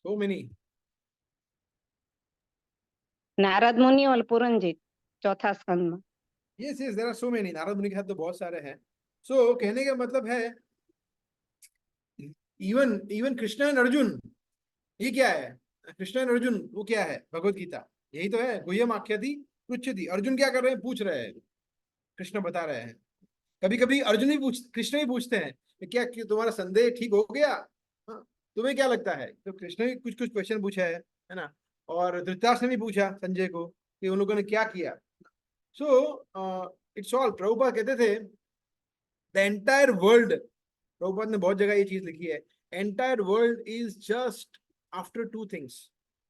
सो मेनी। नारद मुनि और पुरंजित चौथा स्कंद में। Yes yes, there are so many. Narad Muni के साथ तो बहुत सारे हैं। सो कहने का मतलब है, even even Krishna and Arjun, ये क्या है? कृष्ण एंड अर्जुन वो क्या है? भगवत गीता, यही तो है। गुह्यम आख्याति पृच्छति। अर्जुन क्या कर रहे हैं? पूछ रहे हैं, कृष्ण बता रहे हैं। कभी कभी अर्जुन भी पूछ, कृष्ण भी पूछते हैं कि क्या कि तुम्हारा संदेह ठीक हो गया? हाँ, तुम्हें क्या लगता है? तो कृष्ण भी कुछ कुछ क्वेश्चन पूछा है ना। और धृतराष्ट्र ने भी पूछा संजय को कि उन लोगों ने क्या किया। सो इट्स ऑल, प्रभुपाद कहते थे द एंटायर वर्ल्ड, प्रभुपाद ने बहुत जगह ये चीज लिखी है, entire world is just after two things,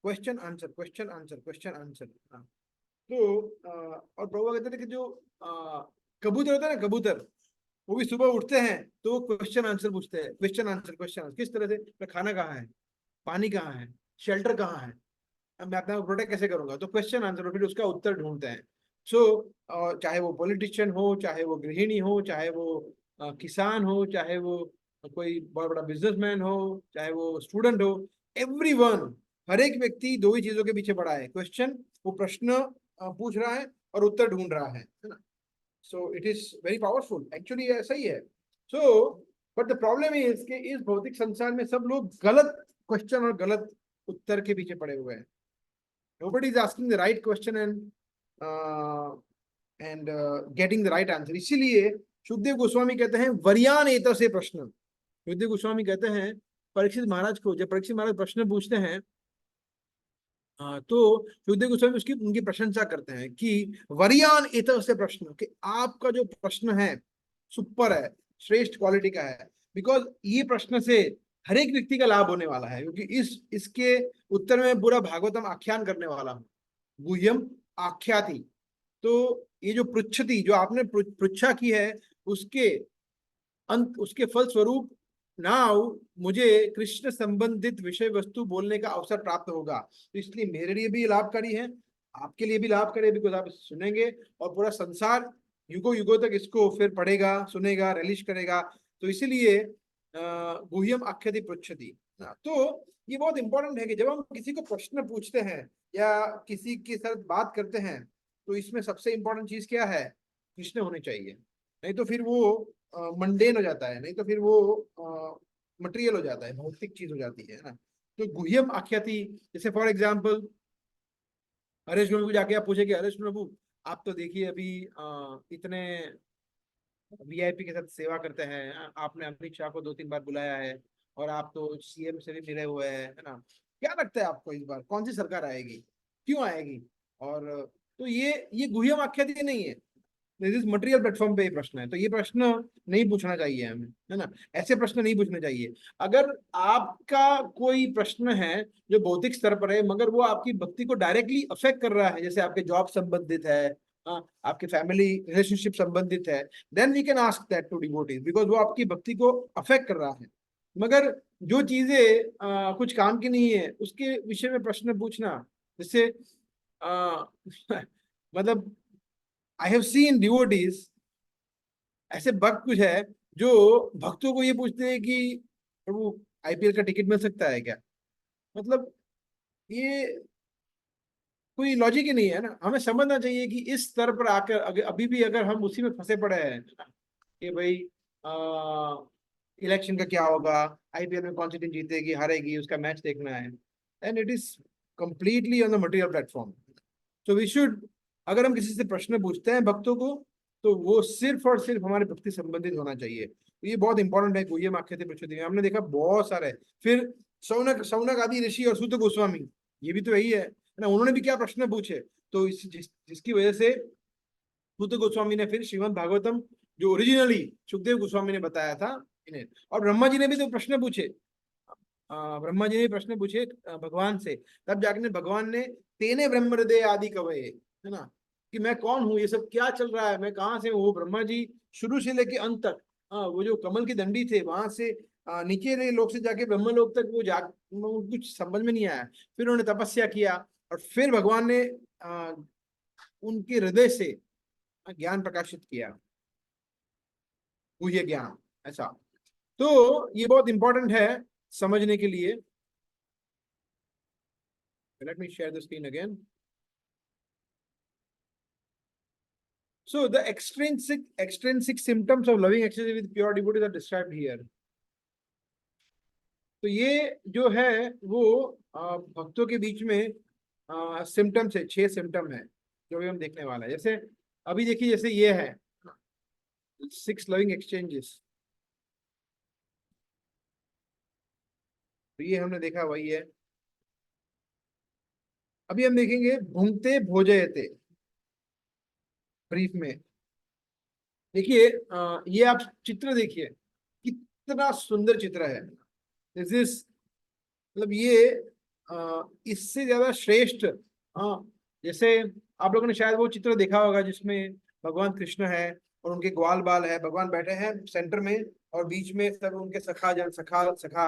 question answer, question answer, question answer. तो और प्रभुपाद कहते थे कि जो कबूतर होता है ना, कबूतर, वो भी सुबह उठते हैं तो क्वेश्चन आंसर पूछते हैं, क्वेश्चन आंसर, क्वेश्चन आंसर। किस तरह से? तो खाना कहाँ है, पानी कहाँ है, शेल्टर कहाँ है, अब मैं अपना प्रोटेक्ट कैसे करूंगा? तो क्वेश्चन आंसर, और फिर उसका उत्तर ढूंढते हैं। सो चाहे वो पॉलिटिशियन हो, चाहे वो गृहिणी हो, चाहे वो किसान हो, चाहे वो कोई बहुत बड़ा बिजनेसमैन हो, चाहे वो स्टूडेंट हो, एवरीवन, हर एक व्यक्ति दो ही चीजों के पीछे पड़ा है, क्वेश्चन, वो प्रश्न पूछ रहा है और उत्तर ढूंढ रहा है ना। So it is very powerful, actually ऐसा ही है। So but the problem is कि इस भौतिक संसार में सब लोग गलत क्वेश्चन और गलत उत्तर के पीछे पड़े हुए हैं। Nobody is asking the right question and getting the right answer. इसीलिए सुखदेव गोस्वामी कहते हैं वरियान एत से प्रश्न। सुखदेव गोस्वामी कहते हैं परीक्षित महाराज को, जब परीक्षित महाराज प्रश्न पूछते हैं तो सुखदेव गोस्वामी उसकी उनकी प्रशंसा करते हैं कि वरियान एत से प्रश्न, कि आपका जो प्रश्न है सुपर है, श्रेष्ठ क्वालिटी का है। बिकॉज ये प्रश्न से हर एक व्यक्ति का लाभ होने वाला है, क्योंकि इसके उत्तर में पूरा भागवतम आख्यान करने वाला हूँ, गुह्यम आख्याति। तो ये जो पृच्छति, जो आपने पृच्छा की है, उसके अंत, उसके फल स्वरूप नाउ मुझे कृष्ण संबंधित विषय वस्तु बोलने का अवसर प्राप्त होगा। तो इसलिए मेरे लिए भी लाभकारी है, आपके लिए भी लाभकारी है, बिकॉज आप सुनेंगे और पूरा संसार युगों युगों तक इसको फिर पढ़ेगा, सुनेगा, रिलीज करेगा। तो इसीलिए गुह्यम आख्याति पृच्छति। तो ये बहुत इंपॉर्टेंट है कि जब हम किसी को प्रश्न पूछते हैं या किसी के साथ बात करते हैं, तो इसमें सबसे इंपॉर्टेंट चीज क्या है? कृष्ण होने चाहिए। नहीं तो फिर वो मंडेन हो जाता है, नहीं तो फिर वो मटेरियल हो जाता है, भौतिक चीज हो जाती है ना। तो गुह्यम आख्याति, जैसे फॉर एग्जाम्पल हरेश प्रभु जाके आप पूछे कि हरेश प्रभु आप तो देखिए अभी इतने वीआईपी के साथ सेवा करते हैं, आपने अमित शाह को 2-3 बार बुलाया है, और आप तो सीएम से भी मिले हुए हैं, है ना। क्या लगता है आपको इस बार कौन सी सरकार आएगी, क्यों आएगी? और तो ये गुह्यम आख्याति नहीं है, दिस इज मटेरियल प्लेटफॉर्म पे ये प्रश्न है। तो ये प्रश्न नहीं पूछना चाहिए हमें, है ना। ऐसे प्रश्न नहीं पूछने चाहिए। अगर आपका कोई प्रश्न है जो भौतिक स्तर पर है, मगर वो आपकी भक्ति को डायरेक्टली अफेक्ट कर रहा है, जैसे आपके जॉब संबंधित है, आपके फैमिली रिलेशनशिप संबंधित है, then we can ask that to devotees, because वो आपकी भक्ति को अफेक्ट कर रहा है। मगर जो चीजें कुछ काम की नहीं है, उसके विषय में प्रश्न पूछना, जैसे मतलब आई हैव सीन डिवोटीज, ऐसे भक्त कुछ है जो भक्तों को ये पूछते हैं कि प्रभु आईपीएल का टिकट मिल सकता है क्या? मतलब ये कोई लॉजिक ही नहीं है ना। हमें समझना चाहिए कि इस स्तर पर आकर अभी भी अगर हम उसी में फंसे पड़े हैं कि भाई इलेक्शन का क्या होगा, आईपीएल में कौन सी टीम जीतेगी हारेगी, उसका मैच देखना है, and it is completely on the material platform. So we should, अगर हम किसी से प्रश्न पूछते हैं भक्तों को, तो वो सिर्फ और सिर्फ हमारे भक्ति संबंधित होना चाहिए। तो ये बहुत इंपॉर्टेंट है गुह्यम आख्याति प्रच्युति में। हमने देखा बहुत सारे, फिर शौनक आदि ऋषि और सूत गोस्वामी, ये भी तो यही है ना, उन्होंने भी क्या प्रश्न पूछे। तो जिसकी वजह से सूत गोस्वामी ने फिर श्रीमद् भागवतम जो ओरिजिनली सुखदेव गोस्वामी ने बताया था इन्हें, और ब्रह्मा जी ने भी तो प्रश्न पूछे, ब्रह्मा जी ने प्रश्न पूछे भगवान से, तब जाकर भगवान ने तेने ब्रह्म हृदय आदि कवये, है ना, कि मैं कौन हूँ, ये सब क्या चल रहा है, मैं कहाँ से हूँ। ब्रह्मा जी शुरू से लेके अंत तक, वो जो कमल की दंडी थे वहां से नीचे रहे लोक से जाके ब्रह्मलोक तक वो कुछ समझ में नहीं आया। फिर उन्होंने तपस्या किया और फिर भगवान ने उनके हृदय से ज्ञान प्रकाशित किया, गुह्य ज्ञान, ऐसा। तो ये बहुत इंपॉर्टेंट है समझने के लिए। Let me share the screen again. So the extrinsic symptoms of loving ecstasy with pure devotees are described here. तो ये जो है वो भक्तों के बीच में सिम्टम्स है, 6 सिम्टम है जो भी हम देखने वाला है। जैसे अभी देखिए, जैसे ये है 6 लविंग एक्सचेंजेस, तो ये हमने देखा वही है। अभी हम देखेंगे भुंक्ते भोजयते, ब्रीफ में देखिए, ये आप चित्र देखिए कितना सुंदर चित्र है। दिस इज, मतलब ये इससे ज्यादा श्रेष्ठ, जैसे आप लोगों ने शायद वो चित्र देखा होगा जिसमें भगवान कृष्ण है और उनके ग्वाल बाल है, भगवान बैठे हैं सेंटर में और बीच में सब उनके सखा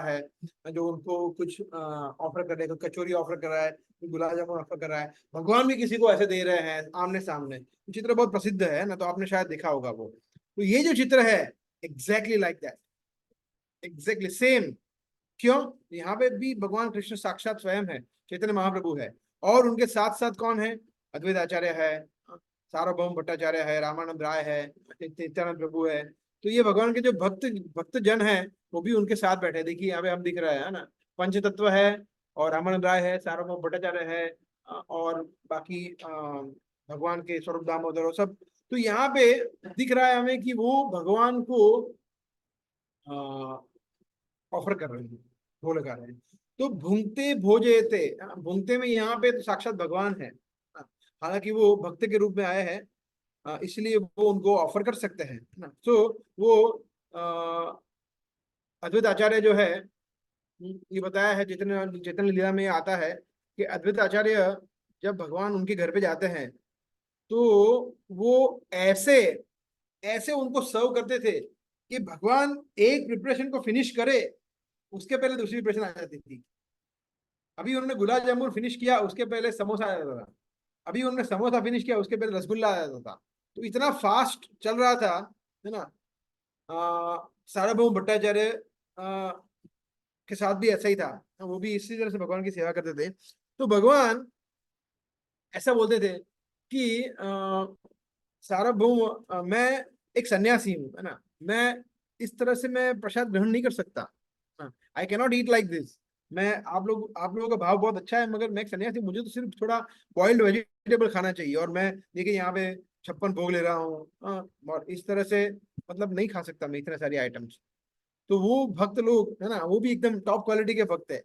है जो उनको कुछ ऑफर कर रहे हैं, कचौरी ऑफर कर रहा है, गुलाब जामुन ऑफर कर रहा है, भगवान भी किसी को ऐसे दे रहे हैं आमने सामने। चित्र बहुत प्रसिद्ध है ना, तो आपने शायद देखा होगा वो। तो ये जो चित्र है exactly like that, exactly same. क्यों? यहाँ पे भी भगवान कृष्ण साक्षात स्वयं है, चैतन्य महाप्रभु है, और उनके साथ साथ कौन है? अद्वैत आचार्य है, सार्वभौम भट्टाचार्य है, रामानंद राय है, नित्यानंद प्रभु है। तो ये भगवान के जो भक्त जन है वो भी उनके साथ बैठे। देखिए यहाँ पे हम दिख रहे हैं ना, पंच तत्व है और रामानंद राय है, सार्वभौम भट्टाचार्य है, और बाकी भगवान के स्वरूप दामोदर और सब। तो यहाँ पे दिख रहा है हमें कि वो भगवान को ऑफर कर रहे हैं, भोग लगा रहे हैं। तो भुंक्ते भोजयते, भुंक्ते में यहाँ पे तो साक्षात भगवान है, हालांकि वो भक्त के रूप में आए हैं, इसलिए वो उनको ऑफर कर सकते हैं ना। तो वो अद्वैत आचार्य जो है, ये बताया है चैतन्य लीला में आता है कि अद्वैत आचार्य जब भगवान उनके घर पे जाते हैं तो वो ऐसे ऐसे उनको सर्व करते थे कि भगवान एक प्रिपरेशन को फिनिश करे उसके पहले दूसरी प्रिपरेशन आ जाती थी। अभी उन्होंने गुलाब जामुन फिनिश किया, उसके पहले समोसा आ जाता था। अभी उन्होंने समोसा फिनिश किया, उसके पहले रसगुल्ला आ जाता था। तो इतना फास्ट चल रहा था, है ना। सार्वभौम भट्टाचार्य के साथ भी ऐसा ही था, वो भी इसी तरह से भगवान की सेवा करते थे। तो भगवान ऐसा बोलते थे कि सार्वभौम मैं एक सन्यासी हूँ, है ना, मैं इस तरह से मैं प्रसाद ग्रहण नहीं कर सकता, I can not eat like this. मैं आप लोगों का भाव बहुत अच्छा है, मगर मैं एक सन्यासी, मुझे तो सिर्फ थोड़ा बॉइल्ड वेजिटेबल खाना चाहिए, और मैं देखिए यहाँ पे 56 भोग ले रहा हूँ, और इस तरह से मतलब नहीं खा सकता मैं इतने सारी आइटम्स। तो वो भक्त लोग, है ना, वो भी एकदम टॉप क्वालिटी के भक्त है।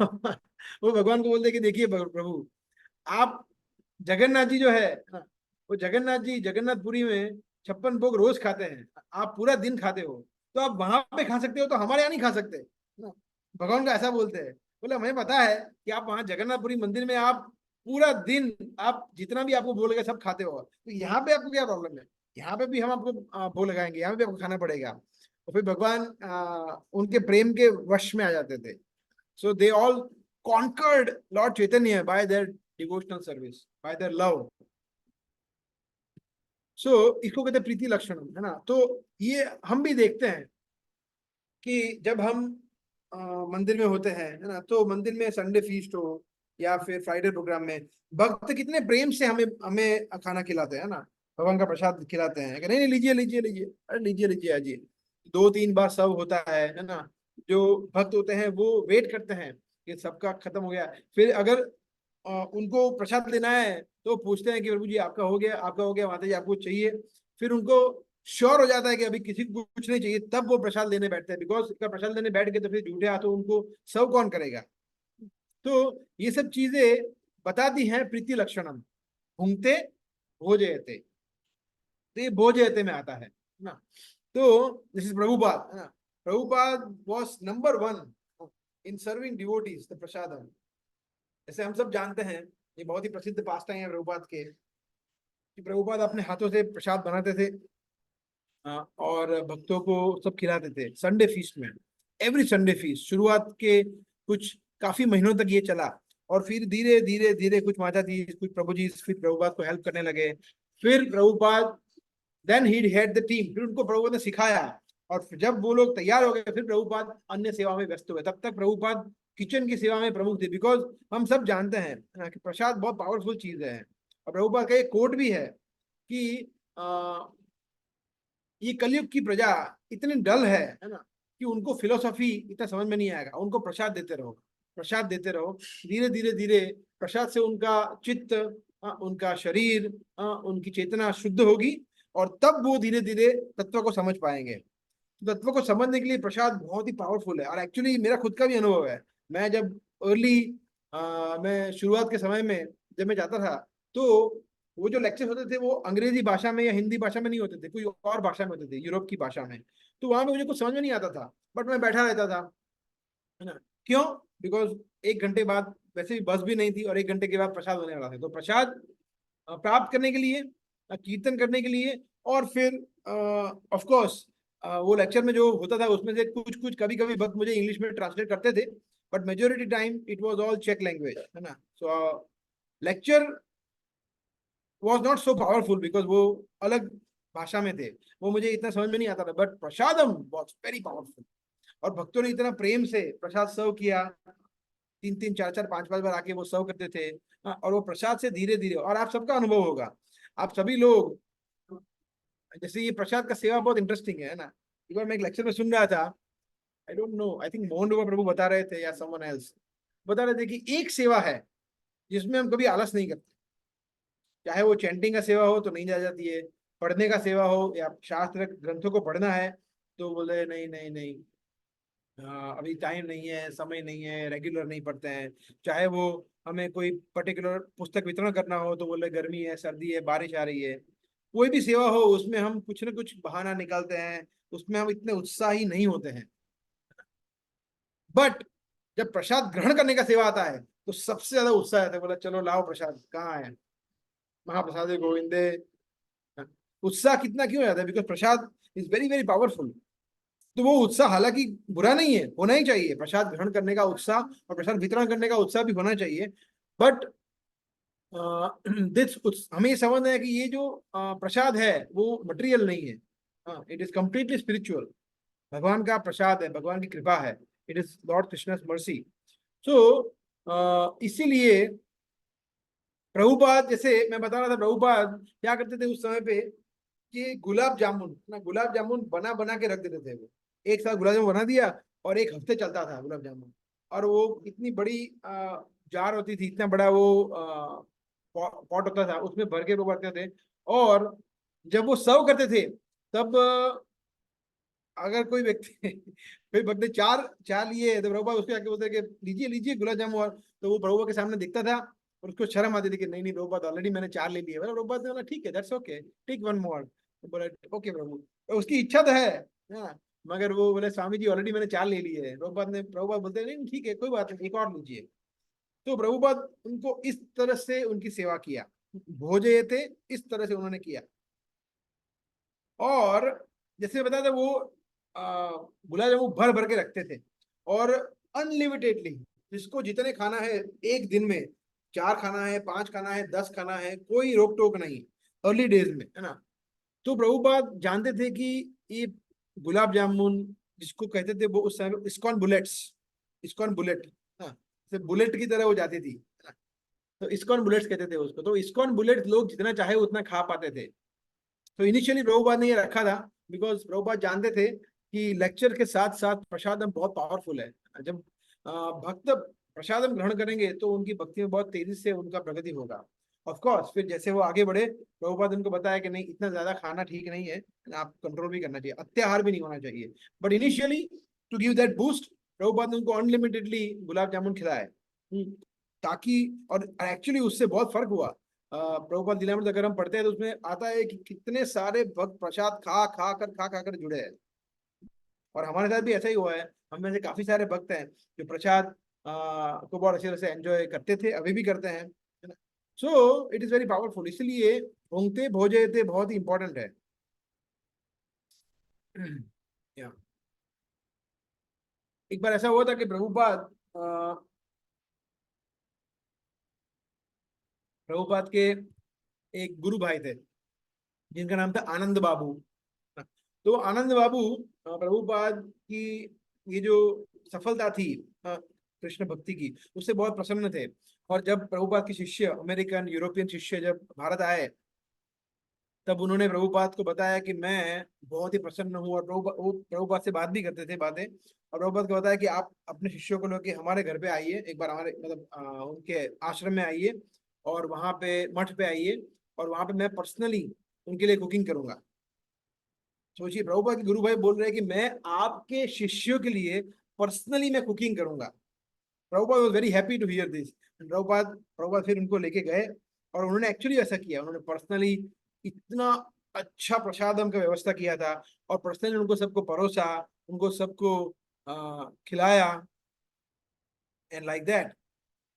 वो भगवान को बोलते कि देखिए प्रभु, आप जगन्नाथ जी जो है ना, वो जगन्नाथ जी जगन्नाथपुरी में 56 भोग रोज खाते हैं, आप पूरा दिन खाते हो, तो आप वहां पे खा सकते हो, तो हमारे यहाँ नहीं खा सकते ना। भगवान का ऐसा बोलते हैं। बोले हमें पता है कि आप वहां जगन्नाथपुरी मंदिर में आप पूरा दिन आप जितना भी आपको भोग लगे सब खाते हो, तो यहाँ पे आपको क्या प्रॉब्लम है? यहाँ पे भी हम आपको भोग लगाएंगे, यहाँ पे आपको खाना पड़ेगा। तो फिर भगवान उनके प्रेम के वश में आ जाते थे। So they all conquered Lord Chaitanya by their devotional service, by their love. So इसको कहते हैं प्रीति लक्षण, है ना। तो ये हम भी देखते हैं कि जब हम मंदिर में होते हैं, है ना, तो मंदिर में संडे फीस्ट हो या फिर फ्राइडे प्रोग्राम में भक्त कितने प्रेम से हमें खाना खिलाते हैं ना, भगवान का प्रसाद खिलाते हैं कि नहीं लीजिए लीजिए लीजिए, अरे लीजिए लीजिए आजिए। 2-3 बार सब होता है ना। जो भक्त होते हैं वो वेट करते हैं कि सबका खत्म हो गया। फिर अगर उनको प्रसाद लेना है तो पूछते हैं कि प्रभु जी आपका हो गया, आपका हो गया, माता जी आपको चाहिए। फिर उनको श्योर हो जाता है कि अभी किसी को कुछ नहीं चाहिए, तब वो प्रसाद लेने बैठते हैं, बिकॉज अगर प्रसाद लेने बैठ गए तो फिर झूठे हाथों उनको सर्व कौन करेगा। तो ये सब चीजें बताती हैं प्रीति लक्षणम। भुंक्ते भोजयते, तो ये भोजयते में आता है ना। तो दिस इज प्रभुपाद, है ना। Prabhupada was number 1 in serving devotees the prasadam. जैसे हम सब जानते हैं, ये बहुत ही प्रसिद्ध पास्टा है प्रभुपाद के, कि प्रभुपाद अपने हाथों से प्रसाद बनाते थे और भक्तों को सब खिलाते थे संडे फीस्ट में। एवरी संडे फीस्ट शुरुआत के कुछ काफी महीनों तक ये चला, और फिर धीरे धीरे धीरे कुछ माता जी, कुछ प्रभु जी फिर प्रभुपाद को हेल्प करने लगे। फिर Prabhupada then he head the team, फिर उनको प्रभुपाद ने सिखाया, और जब वो लोग तैयार हो गए फिर प्रभुपाद अन्य सेवा में व्यस्त हुए। तब तक प्रभुपाद किचन की सेवा में प्रमुख थे, बिकॉज हम सब जानते हैं ना कि प्रसाद बहुत पावरफुल चीज है। और प्रभुपाद का एक कोट भी है कि ये कलयुग की प्रजा इतनी डल है ना, कि उनको फिलोसॉफी इतना समझ में नहीं आएगा, उनको प्रसाद देते रहो, प्रसाद देते रहो। धीरे धीरे धीरे प्रसाद से उनका चित्त, उनका शरीर, उनकी चेतना शुद्ध होगी, और तब वो धीरे धीरे तत्व को समझ पाएंगे। तत्व को समझने के लिए प्रसाद बहुत ही पावरफुल है। और एक्चुअली मेरा खुद का भी अनुभव है, मैं जब मैं शुरुआत के समय में जब मैं जाता था, तो वो जो लेक्चर होते थे वो अंग्रेजी भाषा में या हिंदी भाषा में नहीं होते थे, कोई और भाषा में होते थे, यूरोप की भाषा में। तो वहां पे मुझे कुछ समझ में नहीं आता था, बट मैं बैठा रहता था, है ना। क्यों? बिकॉज 1 घंटे बाद वैसे भी बस भी नहीं थी, और 1 घंटे के बाद प्रसाद होने वाला था। तो प्रसाद प्राप्त करने के लिए, कीर्तन करने के लिए, और फिर ऑफ कोर्स वो लेक्चर में जो होता था उसमें से कुछ कुछ कभी कभी वक्त मुझे इंग्लिश में ट्रांसलेट करते थे, but majority time it was all चेक लैंग्वेज, है ना। So lecture was not so powerful because वो अलग भाषा में थे, वो मुझे इतना समझ में नहीं आता था, but prasadam was very powerful. और भक्तों ने इतना प्रेम से प्रसाद सर्व किया, 3-3, 4-4, 5-5 बार आके वो सर्व करते थे। और वो प्रसाद से धीरे धीरे, और आप सबका अनुभव होगा, आप सभी लोग, जैसे ये प्रसाद का सेवा बहुत इंटरेस्टिंग है ना। एक बार मैं एक लेक्चर में सुन रहा था, I don't know, I think Mohan Rupa Prabhu बता रहे थे या समवन एल्स बता रहे थे कि एक सेवा है जिसमें हम कभी आलस नहीं करते, चाहे वो चैंटिंग का सेवा हो तो नहीं जा जाती है, पढ़ने का सेवा हो या शास्त्र ग्रंथों को पढ़ना है तो बोले नहीं नहीं नहीं, अभी टाइम नहीं है, समय नहीं है, रेगुलर नहीं पढ़ते हैं। चाहे वो हमें कोई पर्टिकुलर पुस्तक वितरण करना हो तो बोले गर्मी है, सर्दी है, बारिश आ रही है। कोई भी सेवा हो उसमें हम कुछ ना कुछ बहाना निकालते हैं, उसमें हम इतने उत्साही नहीं होते हैं। बट जब प्रसाद ग्रहण करने का सेवा आता है तो सबसे ज्यादा उत्साह आता है, बोला चलो लाओ प्रसाद, कहाँ है महाप्रसाद गोविंदे। उत्साह कितना क्यों आता है? Because Prasad is very very powerful. तो वो उत्साह हालांकि बुरा नहीं है, होना ही चाहिए, प्रसाद ग्रहण करने का उत्साह और प्रसाद वितरण करने का उत्साह भी होना चाहिए। बट हमें ये समझना है कि ये जो प्रसाद है वो मटेरियल नहीं है, इट इज कंप्लीटली स्पिरिचुअल। भगवान का प्रसाद है, भगवान की कृपा है, it is Lord Krishna's mercy. So इसीलिए प्रभुपाद, जैसे मैं बता रहा था, प्रभुपाद क्या करते थे उस समय पे कि गुलाब जामुन ना, गुलाब जामुन बना बना के रख देते थे। वो एक साथ गुलाब जामुन बना दिया और 1 हफ्ते चलता था गुलाब जामुन। और वो इतनी बड़ी जार होती थी, इतना बड़ा वो पॉट होता था, उसमें भर के वो करते थे। और जब वो सर्व करते थे तब अगर कोई व्यक्ति कोई भक्त ने चार चार लिए तो प्रभुपाद उसको आके बोलते कि लीजिए लीजिए गुलाब जामुन। और तो वो प्रभुपाद के सामने दिखता था और उसको शर्म आती थी कि नहीं नहीं प्रभुपाद ऑलरेडी मैंने 4 ले लिए। प्रभुपाद ने बोला ठीक है, दैट्स ओके, टेक 1 मोर। तो बोला ओके प्रभु, तो उसकी इच्छा तो है हाँ, मगर वो बोले स्वामी जी ऑलरेडी मैंने 4 ले लिए है। प्रभुपाद बोलते नहीं ठीक है कोई बात नहीं, एक और लीजिए। तो प्रभुपाद उनको इस तरह से उनकी सेवा किया, भोजयते इस तरह से उन्होंने किया। और जैसे बताया था वो गुलाब जामुन भर भर के रखते थे और अनलिमिटेडली, जिसको जितने खाना है एक दिन में, 4 खाना है, 5 खाना है, 10 खाना है, कोई रोक टोक नहीं, अर्ली डेज में, है ना। तो प्रभुपाद जानते थे कि ये गुलाब जामुन जिसको कहते थे वो उस समय इस्कॉन बुलेट्स, इस्कॉन बुलेट, हाँ, बुलेट की तरह हो जाती थी, है ना। तो इस्कॉन बुलेट्स कहते थे उसको। तो इस्कॉन बुलेट लोग जितना चाहे उतना खा पाते थे। तो इनिशियली प्रभुपाद ने ये रखा था बिकॉज प्रभुपाद जानते थे कि लेक्चर के साथ साथ प्रसादम बहुत पावरफुल है। जब भक्त प्रसादम ग्रहण करेंगे तो उनकी भक्ति में बहुत तेजी से उनका प्रगति होगा। ऑफ कोर्स फिर जैसे वो आगे बढ़े, प्रभुपाद उनको बताया कि नहीं, इतना ज्यादा खाना ठीक नहीं है, आप कंट्रोल भी करना चाहिए, अत्याहार भी नहीं होना चाहिए। But initially to give that boost, Prabhupada ने उनको अनलिमिटेडली गुलाब जामुन खिलाए, ताकि, और एक्चुअली उससे बहुत फर्क हुआ। प्रभुपाद लीलामृत अगर हम पढ़ते हैं तो उसमें आता है कि कितने सारे भक्त प्रसाद खा खा कर जुड़े हैं। और हमारे साथ भी ऐसा ही हुआ है, हम में से काफी सारे भक्त हैं जो प्रसाद को बहुत अच्छी तरह से एंजॉय करते थे, अभी भी करते हैं, है ना। So it is very powerful, इसलिए भुंगते भोजयते बहुत ही इंपॉर्टेंट है। या एक बार ऐसा हुआ था कि प्रभुपाद के एक गुरु भाई थे जिनका नाम था आनंद बाबू। तो आनंद बाबू प्रभुपाद की ये जो सफलता थी कृष्ण भक्ति की, उससे बहुत प्रसन्न थे। और जब प्रभुपाद के शिष्य, अमेरिकन यूरोपियन शिष्य जब भारत आए, तब उन्होंने प्रभुपाद को बताया कि मैं बहुत ही प्रसन्न हूँ। और प्रभुपाद से बात भी करते थे बातें, और प्रभुपाद को बताया कि आप अपने शिष्यों को लेकर हमारे घर पे आइए, एक बार हमारे मतलब उनके आश्रम में आइए, और वहां पे मठ पे आइए, और वहां पे मैं पर्सनली उनके लिए कुकिंग करूंगा। सोचिए, प्रभुपाद के गुरु भाई बोल रहे हैं कि मैं आपके शिष्यों के लिए पर्सनली मैं कुकिंग करूंगा। Prabhupada was very happy to hear this. Prabhupada फिर उनको लेके गए, और उन्होंने एक्चुअली ऐसा किया, उन्होंने पर्सनली इतना अच्छा प्रसादम का व्यवस्था किया था, और पर्सनली उनको सबको परोसा, उनको सबको खिलाया, and like that.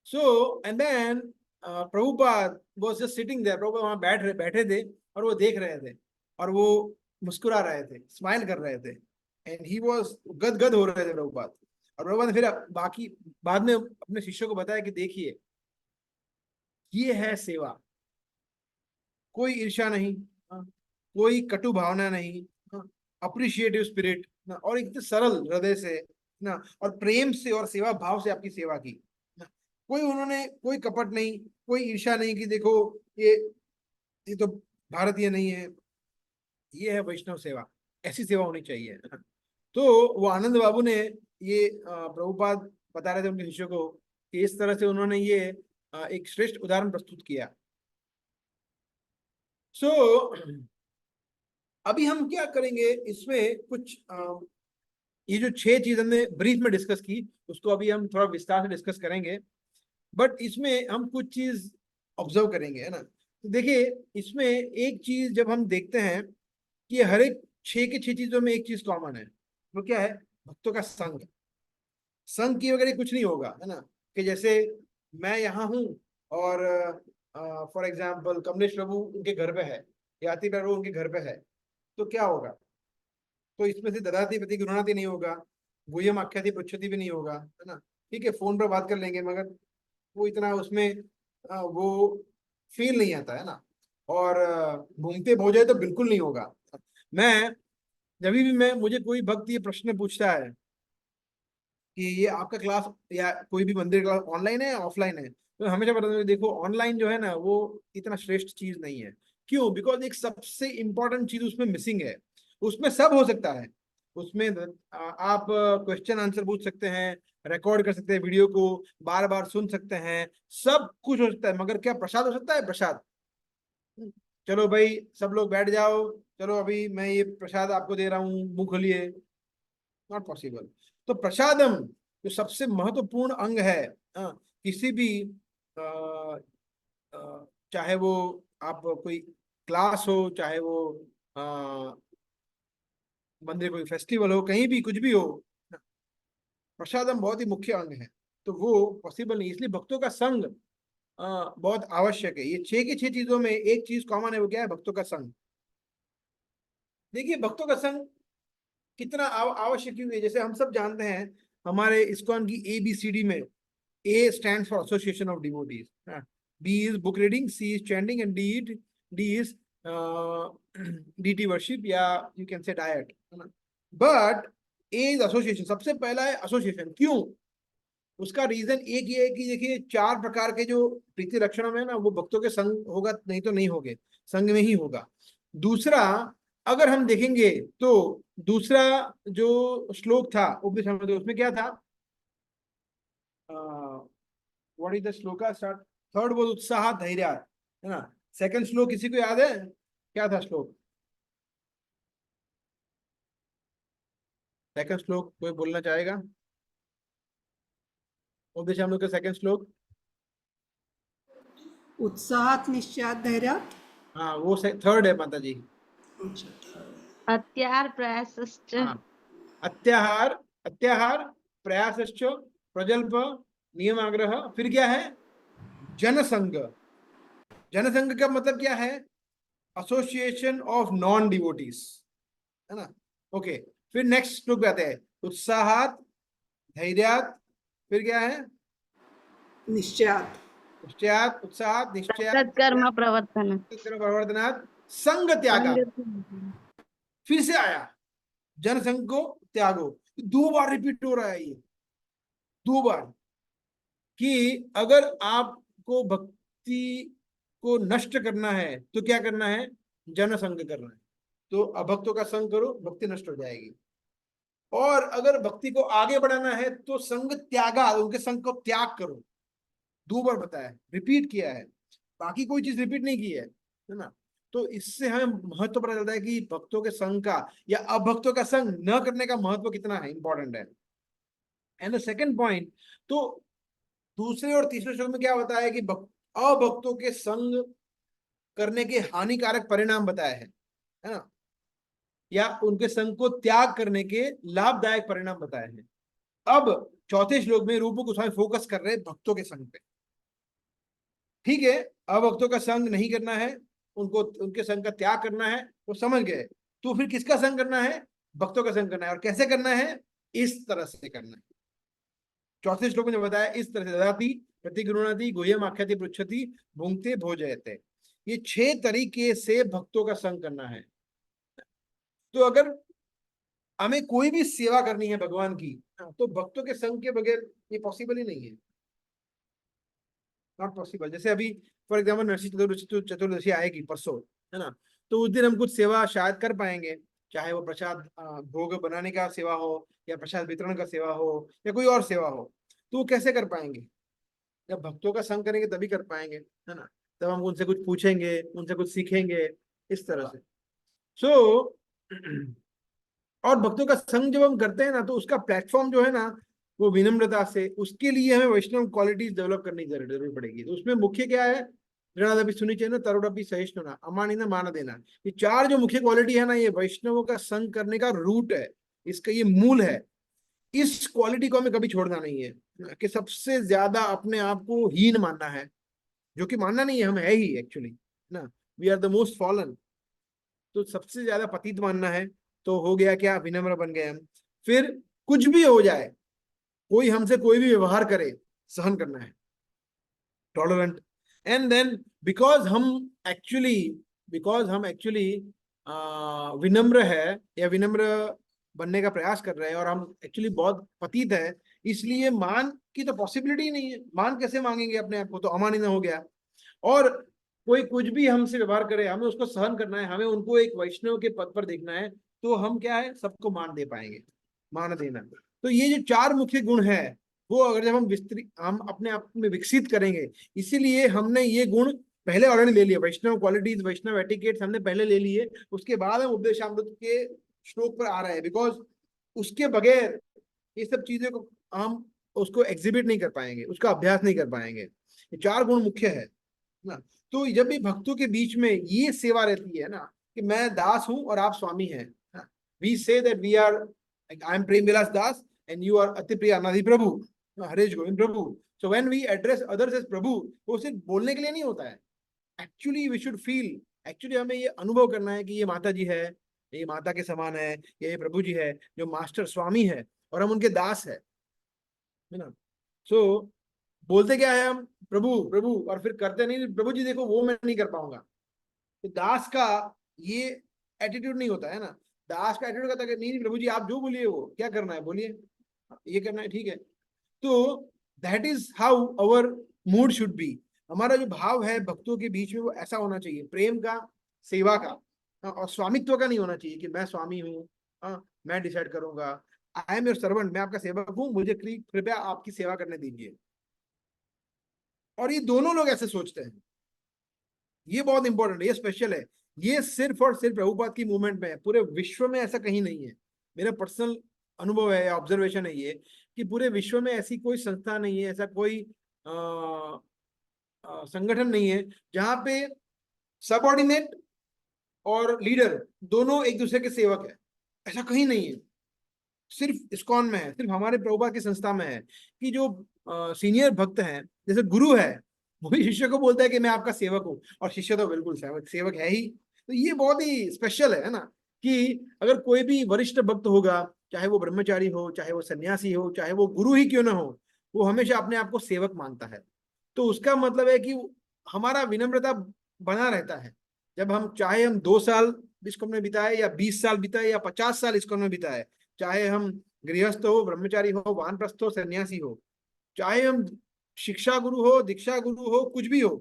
So and then Prabhupada was just sitting there, Prabhupada वहां बैठे थे, और वो देख रहे थे, और वो मुस्कुरा रहे थे, स्माइल कर रहे थे, एंड ही वाज गदगद हो रहे थे प्रभुपाद। और प्रभुपाद ने फिर बाकी बाद में अपने शिष्यों को बताया कि देखिए, ये है सेवा, कोई ईर्ष्या नहीं, कोई कटु भावना नहीं, अप्रिशिएटिव स्पिरिट ना, और एकदम सरल हृदय से ना, और प्रेम से और सेवा भाव से आपकी सेवा की ना। कोई उन्होंने कोई कपट नहीं, कोई ईर्ष्या नहीं कि देखो ये तो भारतीय नहीं है, ये है वैष्णव सेवा, ऐसी सेवा होनी चाहिए, है ना। तो वो आनंद बाबू ने ये प्रभुपाद बता रहे थे उनके शिष्यों को कि इस तरह से उन्होंने ये एक श्रेष्ठ उदाहरण प्रस्तुत किया। सो अभी हम क्या करेंगे इसमें कुछ ये जो 6 चीज हमने ब्रीफ में डिस्कस की, उसको अभी हम थोड़ा विस्तार से डिस्कस करेंगे। बट इसमें हम कुछ चीज ऑब्जर्व करेंगे, है ना। तो देखिए, इसमें एक चीज जब हम देखते हैं कि हर एक 6 के 6 चीजों में एक चीज कॉमन है, वो क्या है? भक्तों का संग। संग की वगैरह कुछ नहीं होगा, है ना। कि जैसे मैं यहाँ हूँ, और फॉर एग्जाम्पल कमलेश प्रभु उनके घर पे है, याति प्रभु उनके घर पे है, तो क्या होगा? तो इसमें से ददाति प्रति गृणाति नहीं होगा, गुह्यम आख्याति पृच्छति भी नहीं होगा, है ना। ठीक है, फोन पर बात कर लेंगे, मगर वो इतना उसमें वो फील नहीं आता, है ना। और घूमते भोजे तो बिल्कुल नहीं होगा। मैं जब भी मैं मुझे कोई भक्त ये प्रश्न पूछता है कि ये आपका क्लास या कोई भी मंदिर क्लास ऑनलाइन है या ऑफलाइन है, तो हमेशा बताते हैं देखो, ऑनलाइन जो है ना वो इतना श्रेष्ठ चीज नहीं है। क्यों? बिकॉज एक सबसे इंपॉर्टेंट चीज उसमें मिसिंग है। उसमें सब हो सकता है, उसमें आप क्वेश्चन आंसर पूछ सकते हैं, रिकॉर्ड कर सकते हैं, वीडियो को बार बार सुन सकते हैं, सब कुछ हो सकता है, मगर क्या प्रसाद हो सकता है? प्रसाद, चलो भाई सब लोग बैठ जाओ, चलो अभी मैं ये प्रसाद आपको दे रहा हूँ, मुंह खोलिए, नॉट पॉसिबल। तो प्रसादम जो सबसे महत्वपूर्ण अंग है किसी भी चाहे वो आप कोई क्लास हो, चाहे वो मंदिर कोई फेस्टिवल हो, कहीं भी कुछ भी हो, प्रसादम बहुत ही मुख्य अंग है। तो वो पॉसिबल नहीं, इसलिए भक्तों का संग बहुत आवश्यक है। ये 6 की 6 चीजों में एक चीज कॉमन है, वो क्या है? भक्तों का संग। देखिए, भक्तों का संग कितना आवश्यक क्यों है? जैसे हम सब जानते हैं, हमारे इस्कॉन की ABCD में A stands for Association of Devotees, B is book reading, C is chanting, and D is DT worship, या you can say diet, है ना। But A is association, सबसे पहला है एसोसिएशन। क्यों? उसका रीजन एक ये है कि देखिए, 4 प्रकार के जो प्रीति लक्षणों में ना, वो भक्तों के संग होगा, नहीं तो नहीं होगे, संग में ही होगा। दूसरा, अगर हम देखेंगे तो दूसरा जो श्लोक था उपदेश, उसमें क्या था? What is the shloka start? Third was उत्साह धैर्य, है ना? सेकंड श्लोक किसी को याद है? क्या था श्लोक? सेकंड श्लोक कोई बोलना चाहेगा? उपदेश हम लोग का सेकंड श्लोक, उत्साहात निश्चयात धैर्यात। हाँ वो थर्ड है माता जी। अत्याहार प्रयासश्च हाँ, अत्याहार, अत्याहार प्रयासश्च प्रजल्प नियमाग्रह, फिर क्या है? जनसंग। जनसंग का मतलब क्या है? एसोसिएशन ऑफ नॉन डिवोटीज, है ना? ओके, फिर नेक्स्ट श्लोक पे आते हैं, उत्साहात धैर्यात, फिर क्या है? निश्चयात। निश्चयात, उत्साहात, निश्चयात, तत्कर्म प्रवर्तन प्रवर्तनात् संग त्यागा। फिर से आया, जनसंग को त्यागो। दो बार रिपीट हो रहा है ये, दो बार, कि अगर आपको भक्ति को नष्ट करना है तो क्या करना है? जनसंग करना है। तो अभक्तों का संग करो, भक्ति नष्ट हो जाएगी। और अगर भक्ति को आगे बढ़ाना है तो संग त्यागा, उनके संग को त्याग करो। दो बार बताया, रिपीट किया है, बाकी कोई चीज रिपीट नहीं की है ना? तो इससे हमें महत्व पता चलता है कि भक्तों के संग का या अभक्तों का संग न करने का महत्व कितना है, इंपॉर्टेंट है। एंड द सेकंड पॉइंट, तो दूसरे और तीसरे श्लोक में क्या बताया है कि अभक्तों के संग करने के हानिकारक परिणाम बताए हैं, है ना? या उनके संग को त्याग करने के लाभदायक परिणाम बताए हैं। अब चौथे श्लोक में रूप गोस्वामी फोकस कर रहे हैं भक्तों के संग पे। ठीक है, अभक्तों का संग नहीं करना है, उनको उनके संग का त्याग करना है, वो समझ गए। तो फिर किसका संग करना है? भक्तों का संग करना है। और कैसे करना है? इस तरह से करना है। चौथे श्लोक में बताया इस तरह से, ददाति प्रतिगृह्णाति गुह्यम आख्याति पृच्छति भुंक्ते भोजयते। ये 6 तरीके से भक्तों का संग करना है। तो अगर हमें कोई भी सेवा करनी है भगवान की, तो भक्तों के संग के बगैर ये पॉसिबल ही नहीं है, नॉट पॉसिबल। जैसे अभी फॉर एग्जाम्पल नरसिंह चतुर्दशी आएगी परसों, है ना? तो उस दिन हम कुछ सेवा शायद कर पाएंगे, चाहे वो प्रसाद भोग बनाने का सेवा हो, या प्रसाद वितरण का सेवा हो, या कोई और सेवा हो। तो वो कैसे कर पाएंगे? जब भक्तों का संग करेंगे तभी कर पाएंगे, है ना? तब हम उनसे कुछ पूछेंगे, उनसे कुछ सीखेंगे, इस तरह से। सो और भक्तों का संग जब हम करते हैं ना, तो उसका प्लेटफॉर्म जो है ना, वो विनम्रता से, उसके लिए हमें वैष्णव क्वालिटीज डेवलप करने की जरूरत पड़ेगी। तो उसमें मुख्य क्या है? ऋणादपि सुनिचेन तरुणपि सहिष्णुना अमानिना मान देना। ये 4 जो मुख्य क्वालिटी है ना, ये वैष्णवों का संग करने का रूट है, इसका ये मूल है। इस क्वालिटी को हमें कभी छोड़ना नहीं है, कि सबसे ज्यादा अपने आप को हीन मानना है, जो कि मानना नहीं है, हम है ही एक्चुअली ना, we are the most fallen. तो सबसे ज्यादा पतित मानना है, तो हो गया क्या? विनम्र बन गए हम। फिर कुछ भी हो जाए, कोई हमसे कोई भी व्यवहार करे, सहन करना है, टॉलरेंट। एंड देन बिकॉज हम एक्चुअली विनम्र है, या विनम्र बनने का प्रयास कर रहे हैं, और हम एक्चुअली बहुत पतित है, इसलिए मान की तो पॉसिबिलिटी नहीं है। मान कैसे मांगेंगे अपने आप को? तो अमानित हो गया। और कोई कुछ भी हमसे व्यवहार करे, हमें उसको सहन करना है, हमें उनको एक वैष्णव के पद पर देखना है, तो हम क्या है? सबको मान दे पाएंगे, मान देना। तो ये जो 4 मुख्य गुण है, वो अगर जब हम अपने आप में विकसित करेंगे, इसीलिए हमने ये गुण पहले ऑलरेडी ले लिए, वैष्णव क्वालिटीज, वैष्णव एटिकेट्स हमने पहले ले लिए, उसके बाद हम उपदेशामृत के श्लोक पर आ रहे हैं। बिकॉज उसके बगैर ये सब चीजों को हम उसको एग्जिबिट नहीं कर पाएंगे, उसका अभ्यास नहीं कर पाएंगे। ये 4 गुण मुख्य है ना। तो जब भी भक्तों के बीच में ये सेवा रहती है ना, कि मैं दास हूं और आप स्वामी हैं, we say that we are, I am Prem Vilas Das and you are Ati Priya Anadi Prabhu, Haresh Govind Prabhu. So when we address others as Prabhu, वो सिर्फ बोलने के लिए नहीं होता है, actually we should feel, actually हमें ये अनुभव करना है कि ये माता जी है, ये माता के समान है, ये प्रभु जी है, जो मास्टर स्वामी है, और हम उनके दास है ना। सो बोलते क्या है हम? प्रभु प्रभु, और फिर करते नहीं, प्रभु जी देखो वो मैं नहीं कर पाऊंगा। तो दास का ये एटीट्यूड नहीं होता है ना। दास का एटीट्यूड कहता है कि नहीं प्रभु जी आप जो बोलिए, वो क्या करना है बोलिए, ये करना है, ठीक है। तो that is how our mood should be. हमारा जो भाव है भक्तों के बीच में, वो ऐसा होना चाहिए, प्रेम का, सेवा का, और स्वामित्व का नहीं होना चाहिए कि मैं स्वामी हूँ, मैं डिसाइड करूंगा। आई एम योर सर्वेंट, मैं आपका सेवक हूँ, मुझे कृपया आपकी सेवा करने दीजिए। और ये दोनों लोग ऐसे सोचते हैं। ये बहुत इंपॉर्टेंट है, ये स्पेशल है। ये सिर्फ और सिर्फ प्रभुपाद की मूवमेंट में है, पूरे विश्व में ऐसा कहीं नहीं है। मेरा पर्सनल अनुभव है, ऑब्जर्वेशन है ये, कि पूरे विश्व में ऐसी कोई संस्था नहीं है, ऐसा कोई संगठन नहीं है जहां पे सबऑर्डिनेट और लीडर दोनों एक दूसरे के सेवक है। ऐसा कहीं नहीं है, सिर्फ इस्कॉन में है, सिर्फ हमारे प्रभुपाद की संस्था में है कि जो सीनियर भक्त हैं, जैसे गुरु है, वो भी शिष्य को बोलता है कि मैं आपका सेवक हूँ, और शिष्य तो बिल्कुल सेवक सेवक है ही। तो ये बहुत ही स्पेशल है ना, कि अगर कोई भी वरिष्ठ भक्त होगा, चाहे वो ब्रह्मचारी हो, चाहे वो सन्यासी हो, चाहे वो गुरु ही क्यों ना हो, वो हमेशा अपने आप को सेवक मानता है। तो उसका मतलब है कि हमारा विनम्रता बना रहता है। जब हम चाहे हम 2 साल इस्कॉन में बिताए, या 20 साल बिताए, या 50 साल इस्कॉन में बिताए, चाहे हम गृहस्थ हो, ब्रह्मचारी हो, वानप्रस्थ हो, सन्यासी हो, चाहे हम शिक्षा गुरु हो, दीक्षा गुरु हो, कुछ भी हो,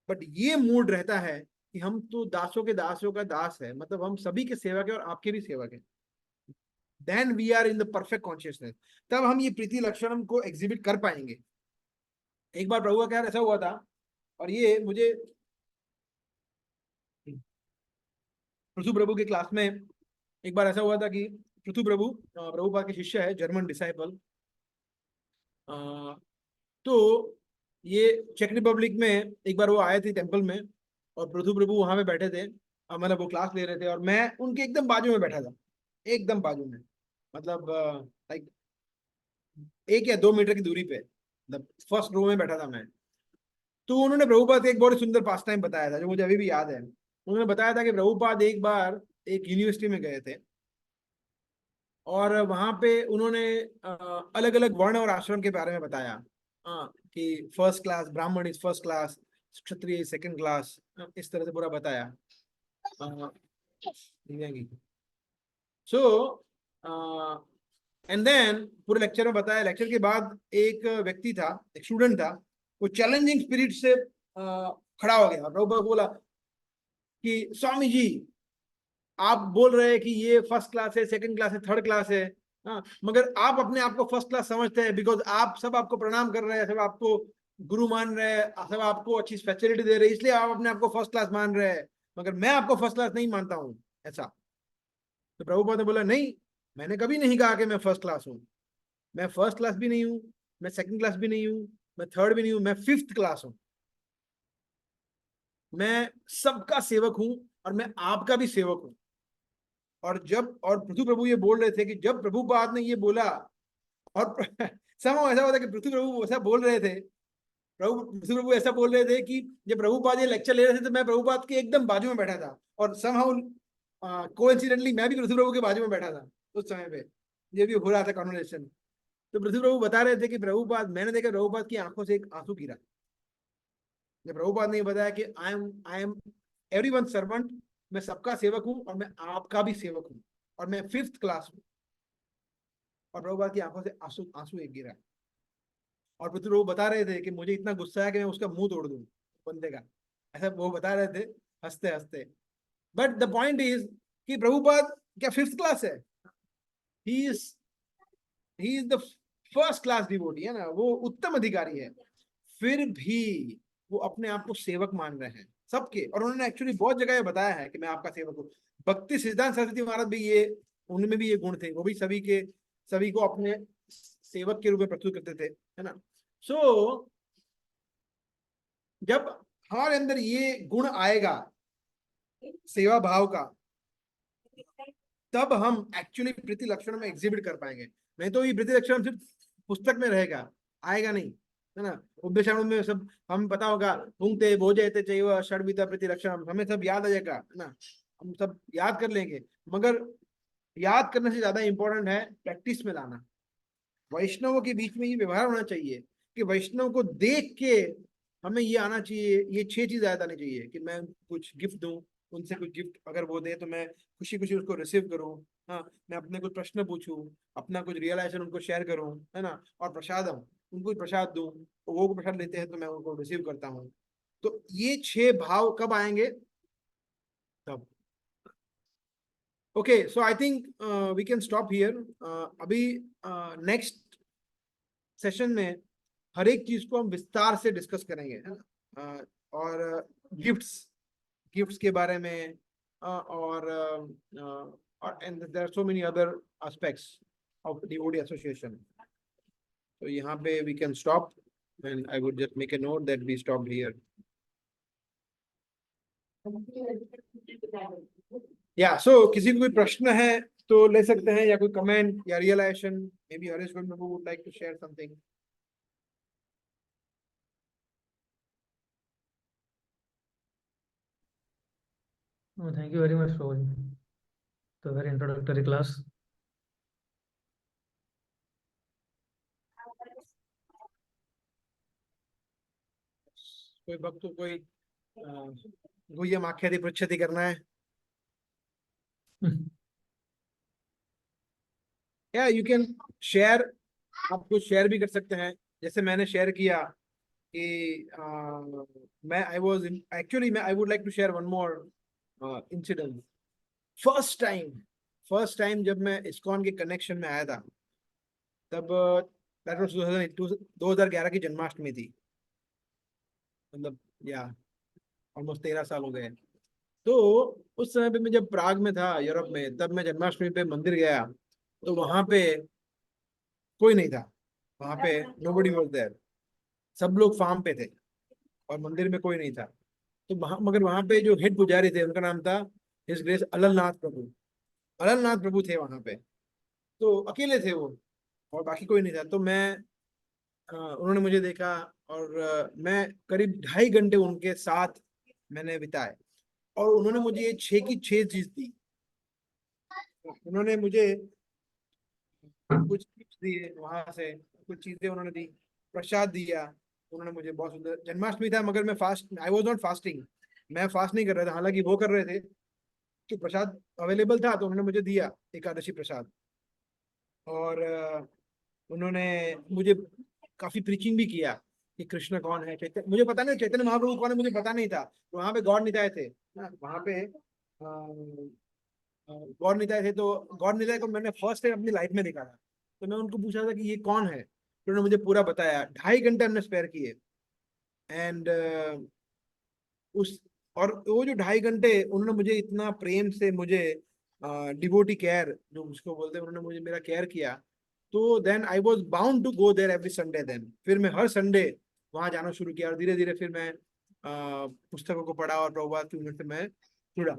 बट ये मूड रहता है कि हम तो दासों के दासों का दास है, मतलब हम सभी के सेवक है और आपके भी सेवक है। Then we are in the perfect consciousness, तब हम ये प्रीति लक्षणम को एग्जिबिट कर पाएंगे। एक बार प्रभु का क्या ऐसा हुआ था, और ये मुझे पृथु प्रभु के क्लास में एक बार ऐसा हुआ था कि पृथु प्रभु प्रभुपाद के शिष्य है, जर्मन डिसाइपल। तो ये चेक रिपब्लिक में एक बार वो आए थे टेम्पल में, और पृथु प्रभु वहां पे बैठे थे, मतलब वो क्लास ले रहे थे, और मैं उनके एकदम बाजू में बैठा था, एकदम बाजू में, मतलब लाइक 1 या 2 मीटर की दूरी पे, मतलब फर्स्ट रो में बैठा था मैं। तो उन्होंने प्रभुपाद एक बहुत सुंदर पास टाइम बताया था, जो मुझे अभी भी याद है। उन्होंने बताया था कि प्रभुपाद एक बार एक यूनिवर्सिटी में गए थे, और वहां पे उन्होंने अलग अलग वर्ण और आश्रम के बारे में बताया। कि फर्स्ट क्लास ब्राह्मण is first class, Kshatriya second class, इस तरह से पूरा बताया। सो एंड देन पूरे लेक्चर में बताया। लेक्चर के बाद एक व्यक्ति था, एक स्टूडेंट था, वो चैलेंजिंग स्पिरिट से खड़ा हो गया, और प्रभुपाद बोला कि स्वामी जी, आप बोल रहे हैं कि ये फर्स्ट क्लास है, सेकंड क्लास है, थर्ड क्लास है, हाँ, मगर आप अपने आप को फर्स्ट क्लास समझते हैं, बिकॉज आप सब आपको प्रणाम कर रहे हैं, सब आपको गुरु मान रहे हैं, सब आपको अच्छी फैसिलिटी दे रहे हैं, इसलिए आप अपने आप को फर्स्ट क्लास मान रहे हैं, मगर मैं आपको फर्स्ट क्लास नहीं मानता हूँ ऐसा। तो प्रभुपाद ने बोला, नहीं, मैंने कभी नहीं कहा कि मैं फर्स्ट क्लास हूँ। मैं फर्स्ट क्लास भी नहीं हूँ, मैं सेकंड क्लास भी नहीं हूँ, मैं थर्ड भी नहीं हूँ, मैं 5th क्लास हूँ। मैं सबका सेवक हूँ, और मैं आपका भी सेवक हूँ। और पृथु प्रभु ये बोल रहे थे कि जब प्रभुपाद ने ये बोला, और समय ऐसा होता कि पृथु प्रभु ऐसा बोल रहे थे, पृथु प्रभु ऐसा बोल रहे थे कि जब प्रभुपाद ये लेक्चर ले रहे थे, तो मैं प्रभुपाद के एकदम बाजू में बैठा था, और समहाउ कोइंसिडेंटली मैं भी पृथु प्रभु के बाजू में बैठा था उस समय पे, ये भी हो रहा था कॉन्वर्सेशन। तो पृथु प्रभु बता रहे थे कि प्रभुपाद, मैंने देखा प्रभुपाद की आंखों से एक आंसू गिरा जब प्रभुपाद ने बताया कि आई एम एवरीवन सर्वेंट, मैं सबका सेवक हूं, और मैं आपका भी सेवक हूं, और मैं 5th क्लास हूं। और प्रभुपाद की आंखों से आंसू आंसू एक गिरा, और पृथ्वी प्रभु बता रहे थे कि मुझे इतना गुस्सा है कि मैं उसका मुंह तोड़ दूं बंदे का, ऐसा वो बता रहे थे हंसते हंसते। बट द पॉइंट इज कि प्रभुपाद क्या 5th क्लास है? He is the first class devotee है ना, वो उत्तम अधिकारी है, फिर भी वो अपने आप को सेवक मान रहे हैं सबके। और उन्होंने एक्चुअली बहुत जगह ये बताया है कि मैं आपका सेवक हूँ। भक्ति सिद्धांत सरस्वती महाराज भी ये, उनमें भी ये गुण थे, वो भी सभी को अपने सेवक के रूप में प्रस्तुत करते थे, है ना। सो जब हमारे अंदर ये गुण आएगा सेवा भाव का, तब हम एक्चुअली प्रीति लक्षण में एग्जिबिट कर पाएंगे। नहीं तो ये प्रीति लक्षण सिर्फ पुस्तक में रहेगा, आएगा नहीं, है ना। उपदेशामृत में सब हम पता होगा, भुंक्ते भोजयते चैव षड्विध प्रीति लक्षण, हमें सब याद आ जाएगा, है ना, हम सब याद कर लेंगे। मगर याद करने से ज्यादा इंपॉर्टेंट है प्रैक्टिस में लाना। वैष्णवों के बीच में ये व्यवहार होना चाहिए कि वैष्णव को देख के हमें ये आना चाहिए, ये 6 चीज याद आनी चाहिए कि मैं कुछ गिफ्ट दूं, उनसे कुछ गिफ्ट अगर वो दे तो मैं खुशी खुशी उसको रिसीव करूं, हाँ, मैं अपने कुछ प्रश्न पूछूं, अपना कुछ रियलाइजेशन उनको शेयर करूं, है ना, और प्रसादम, उनको प्रसाद दूं, तो वो प्रसाद लेते हैं तो मैं उनको रिसीव करता हूँ। तो ये 6 भाव कब आएंगे? तब। Okay, so I think we can stop here. अभी नेक्स्ट सेशन में हर एक चीज को हम विस्तार से डिस्कस करेंगे, है ना। और गिफ्ट्स के बारे में, और and there are so many other aspects of devotee association. तो यहाँ पे we can stop, and I would just make a note that we stop here. Yeah so किसी को कोई प्रश्न है तो ले सकते हैं, या कोई कमेंट या realization, maybe Harish would like to share something. Oh, thank you very much for the very introductory class. कोई भक्त को कोई गुह्यम आख्याति पृच्छति करना है, या यू कैन शेयर, आप कुछ शेयर भी कर सकते हैं। जैसे मैंने शेयर किया कि मैं आई वाज एक्चुअली मैं I would like to share one more incident. First time जब मैं इस्कॉन के कनेक्शन में आया था, तब दैट वाज 2011 की जन्माष्टमी थी, मतलब या ऑलमोस्ट 13 साल हो गए। तो उस समय पे मैं जब प्राग में था, यूरोप में, तब मैं जन्माष्टमी पे मंदिर गया, तो वहां पे कोई नहीं था, वहां पे नोबडी वाज देयर, सब लोग फार्म पे थे और मंदिर में कोई नहीं था। तो वहां, मगर वहां पे जो हेड पुजारी थे, उनका नाम था हिज ग्रेस अललनाथ प्रभु। अललनाथ प्रभु थे वहां पे, तो अकेले थे वो, और बाकी कोई नहीं था। तो मैं उन्होंने मुझे देखा, और मैं करीब 2.5 घंटे उनके साथ मैंने बिताए, और उन्होंने मुझे ये 6 की 6 चीज दी। उन्होंने मुझे कुछ टिप्स दिए वहां से, कुछ चीजें उन्होंने दी, प्रसाद दिया उन्होंने मुझे, बहुत सुंदर। जन्माष्टमी था मगर मैं आई वॉज नॉट फास्टिंग, मैं फास्ट नहीं कर रहा था, हालांकि वो कर रहे थे। तो प्रसाद अवेलेबल था तो उन्होंने मुझे दिया, एकादशी प्रसाद। और उन्होंने मुझे काफी प्रीचिंग भी किया कि कृष्ण कौन है, चैतन्य, मुझे पता नहीं चैतन्य महाप्रभु कौन है, मुझे पता नहीं था। तो वहां पे गौर निताय थे, वहां पे गौर निताय थे। तो गौर निताय को मैंने फर्स्ट टाइम अपनी लाइफ में देखा था। तो मैं उनको पूछा था कि ये कौन है, तो उन्होंने मुझे पूरा बताया। 2.5 घंटे हमने स्पेयर किए, एंड उस और वो जो 2.5 घंटे उन्होंने मुझे इतना प्रेम से, मुझे डिवोटी केयर जो उसको बोलते हैं, उन्होंने मुझे मेरा केयर किया। तो then I was bound to go there every Sunday. Then फिर मैं हर संडे वहां जाना शुरू किया, और धीरे धीरे फिर मैं पुस्तकों को पढ़ा, और प्रभुपाद की उम्र से मैं जुड़ा।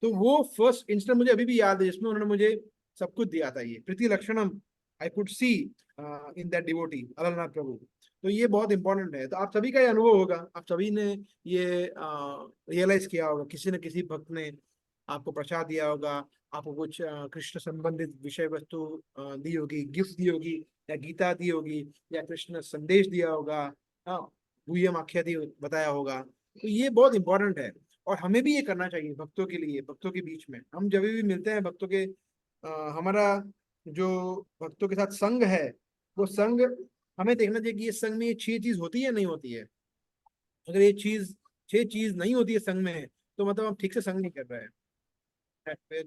तो वो फर्स्ट इंस्टेंट मुझे अभी भी याद है, जिसमें उन्होंने मुझे सब कुछ दिया था। ये प्रीति लक्षणम I could see in that devotee Alalnath Prabhu. तो ये बहुत इंपॉर्टेंट है। तो आप सभी का ये अनुभव होगा, आप सभी ने ये रियलाइज किया होगा, किसी न किसी भक्त ने आपको प्रसाद दिया होगा, आपको कुछ कृष्ण संबंधित विषय वस्तु दी होगी, गिफ्ट दी होगी, या गीता दी होगी, या कृष्ण संदेश दिया होगा, गुह्यम आख्याति बताया होगा। तो ये बहुत इंपॉर्टेंट है, और हमें भी ये करना चाहिए भक्तों के लिए, भक्तों के बीच में। हम जब भी मिलते हैं भक्तों के, हमारा जो भक्तों के साथ संग है, वो संग हमें देखना चाहिए कि ये संग में ये 6 चीज होती है या नहीं होती है। अगर ये 6 चीज नहीं होती है संग में, तो मतलब हम ठीक से संग नहीं कर रहे हैं।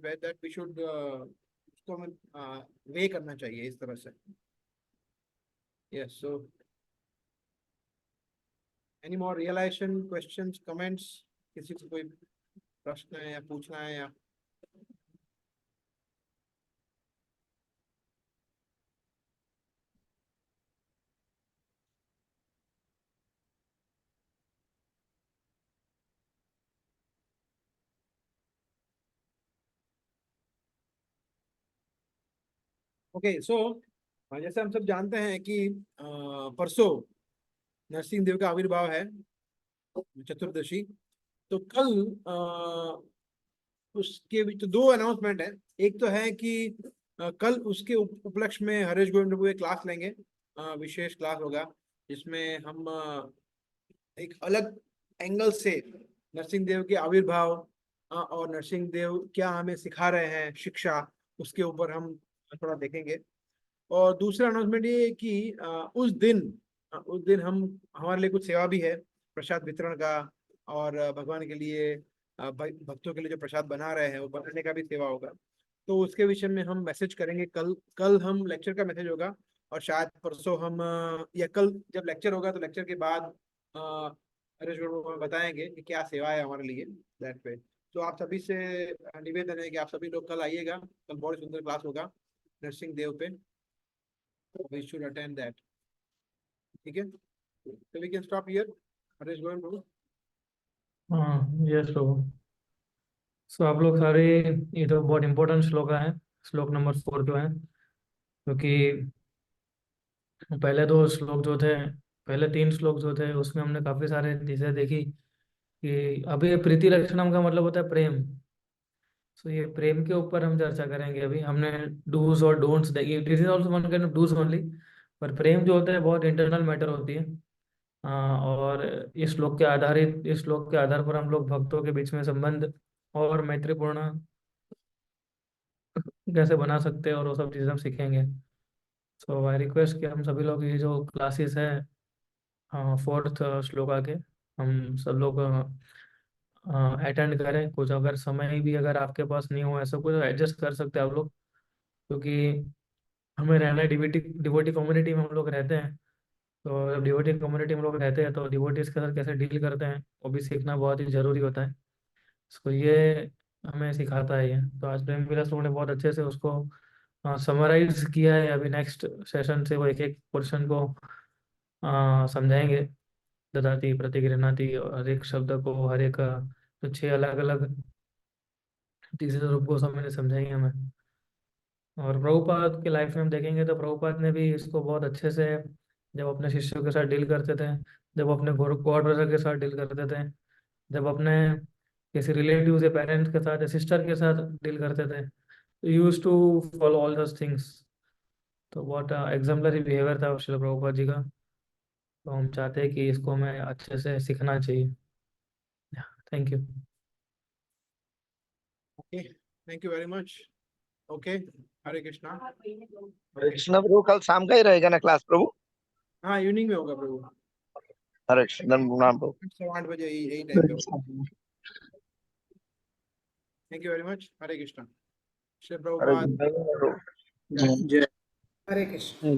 दैट वी शुड, उसको हमें वे करना चाहिए इस तरह से। Yes, so any more realization, questions, comments? किसी को कोई प्रश्न है या पूछना है, या ओके। सो जैसे हम सब जानते हैं कि परसों नरसिंह देव का आविर्भाव है, चतुर्दशी। तो कल उसके भी तो 2 अनाउंसमेंट है। एक तो है कि कल उसके उपलक्ष्य में हरीश गोविंद प्रभु एक क्लास लेंगे, विशेष क्लास होगा, जिसमें हम एक अलग एंगल से नरसिंह देव के आविर्भाव और नरसिंह देव क्या हमें सिखा रहे हैं शिक्षा, उसके ऊपर हम थोड़ा देखेंगे। और दूसरा अनाउंसमेंट ये है कि उस दिन हम, हमारे लिए कुछ सेवा भी है, प्रसाद वितरण का, और भगवान के लिए, भक्तों के लिए जो प्रसाद बना रहे हैं वो बनाने का भी सेवा होगा। तो उसके विषय में हम मैसेज करेंगे कल। कल हम लेक्चर का मैसेज होगा, और शायद परसों हम या कल जब लेक्चर होगा तो लेक्चर के बाद हरीश गुरु हमें बताएंगे कि क्या सेवा है हमारे लिए दैट पे। तो आप सभी से निवेदन है कि आप सभी लोग कल आइएगा, कल बहुत सुंदर क्लास होगा नरसिंह देव पे, वी शुड अटेंड दैट। ठीक है, तो we can stop here. Harish guru, हाँ यस प्रभु। सो आप लोग सारे, ये तो बहुत इंपॉर्टेंट श्लोक है, श्लोक नंबर 4 जो है, क्योंकि पहले 2 श्लोक जो थे, पहले 3 श्लोक जो थे उसमें हमने काफी सारे चीजें देखी कि अभी प्रीति लक्षणम का मतलब होता है प्रेम। सो ये प्रेम के ऊपर हम चर्चा करेंगे। अभी हमने डूज और डोंट्स देखी, this is also one kind of dos only. पर प्रेम जो होता है बहुत इंटरनल मैटर होती है। और इस श्लोक के आधार पर हम लोग भक्तों के बीच में संबंध और मैत्रीपूर्ण कैसे बना सकते हैं और वो सब चीज़ें हम सीखेंगे। सो आई रिक्वेस्ट कि हम सभी लोग ये जो क्लासेस है 4th श्लोक आके हम सब लोग अटेंड करें। कुछ अगर समय भी अगर आपके पास नहीं हो ऐसा कुछ एडजस्ट कर सकते हैं आप लोग, क्योंकि हमें रहना है डिवोटी डिवोटी कम्युनिटी में हम लोग रहते हैं। तो जब डिवोटी कम्युनिटी में हम लोग रहते हैं तो डिवोटीज के साथ कैसे डील करते हैं वो भी सीखना बहुत ही जरूरी होता है। इसको ये हमें सिखाता है ये। तो आज प्रेम विलास लोगों ने बहुत अच्छे से उसको समराइज किया है। अभी नेक्स्ट सेशन से वो एक एक क्वेश्चन को समझाएंगे। ददाती प्रतिगृह्णाति, और हर एक शब्द को, हर एक जो 6 अलग अलग तीसरे रूप को सब मैंने समझाई हमें। और प्रभुपाद के लाइफ में हम देखेंगे तो प्रभुपाद ने भी इसको बहुत अच्छे से, जब अपने शिष्यों के साथ डील करते थे, जब अपने गॉड ब्रदर के साथ डील करते थे, जब अपने किसी रिलेटिव या पेरेंट्स के साथ या सिस्टर के साथ डील करते थे, यूज टू फॉलो ऑल दस थिंग्स। तो बहुत एग्जाम्पलरी बिहेवियर था श्रील प्रभुपाद जी का। तो हम चाहते हैं कि इसको हमें अच्छे से सीखना चाहिए। Thank you. Okay, thank you very much. Okay, Hare Krishna. Hare Krishna Prabhu, कल शाम का ही रहेगा ना क्लास प्रभु? हाँ, इवनिंग में होगा प्रभु, हरे कृष्ण प्रणाम प्रभु। 8:30 यही टाइम पे होगा। Thank you very much. Hare Krishna. Shri Hare Prabhupada Krishna Prabhu. जय। हरे कृष्ण।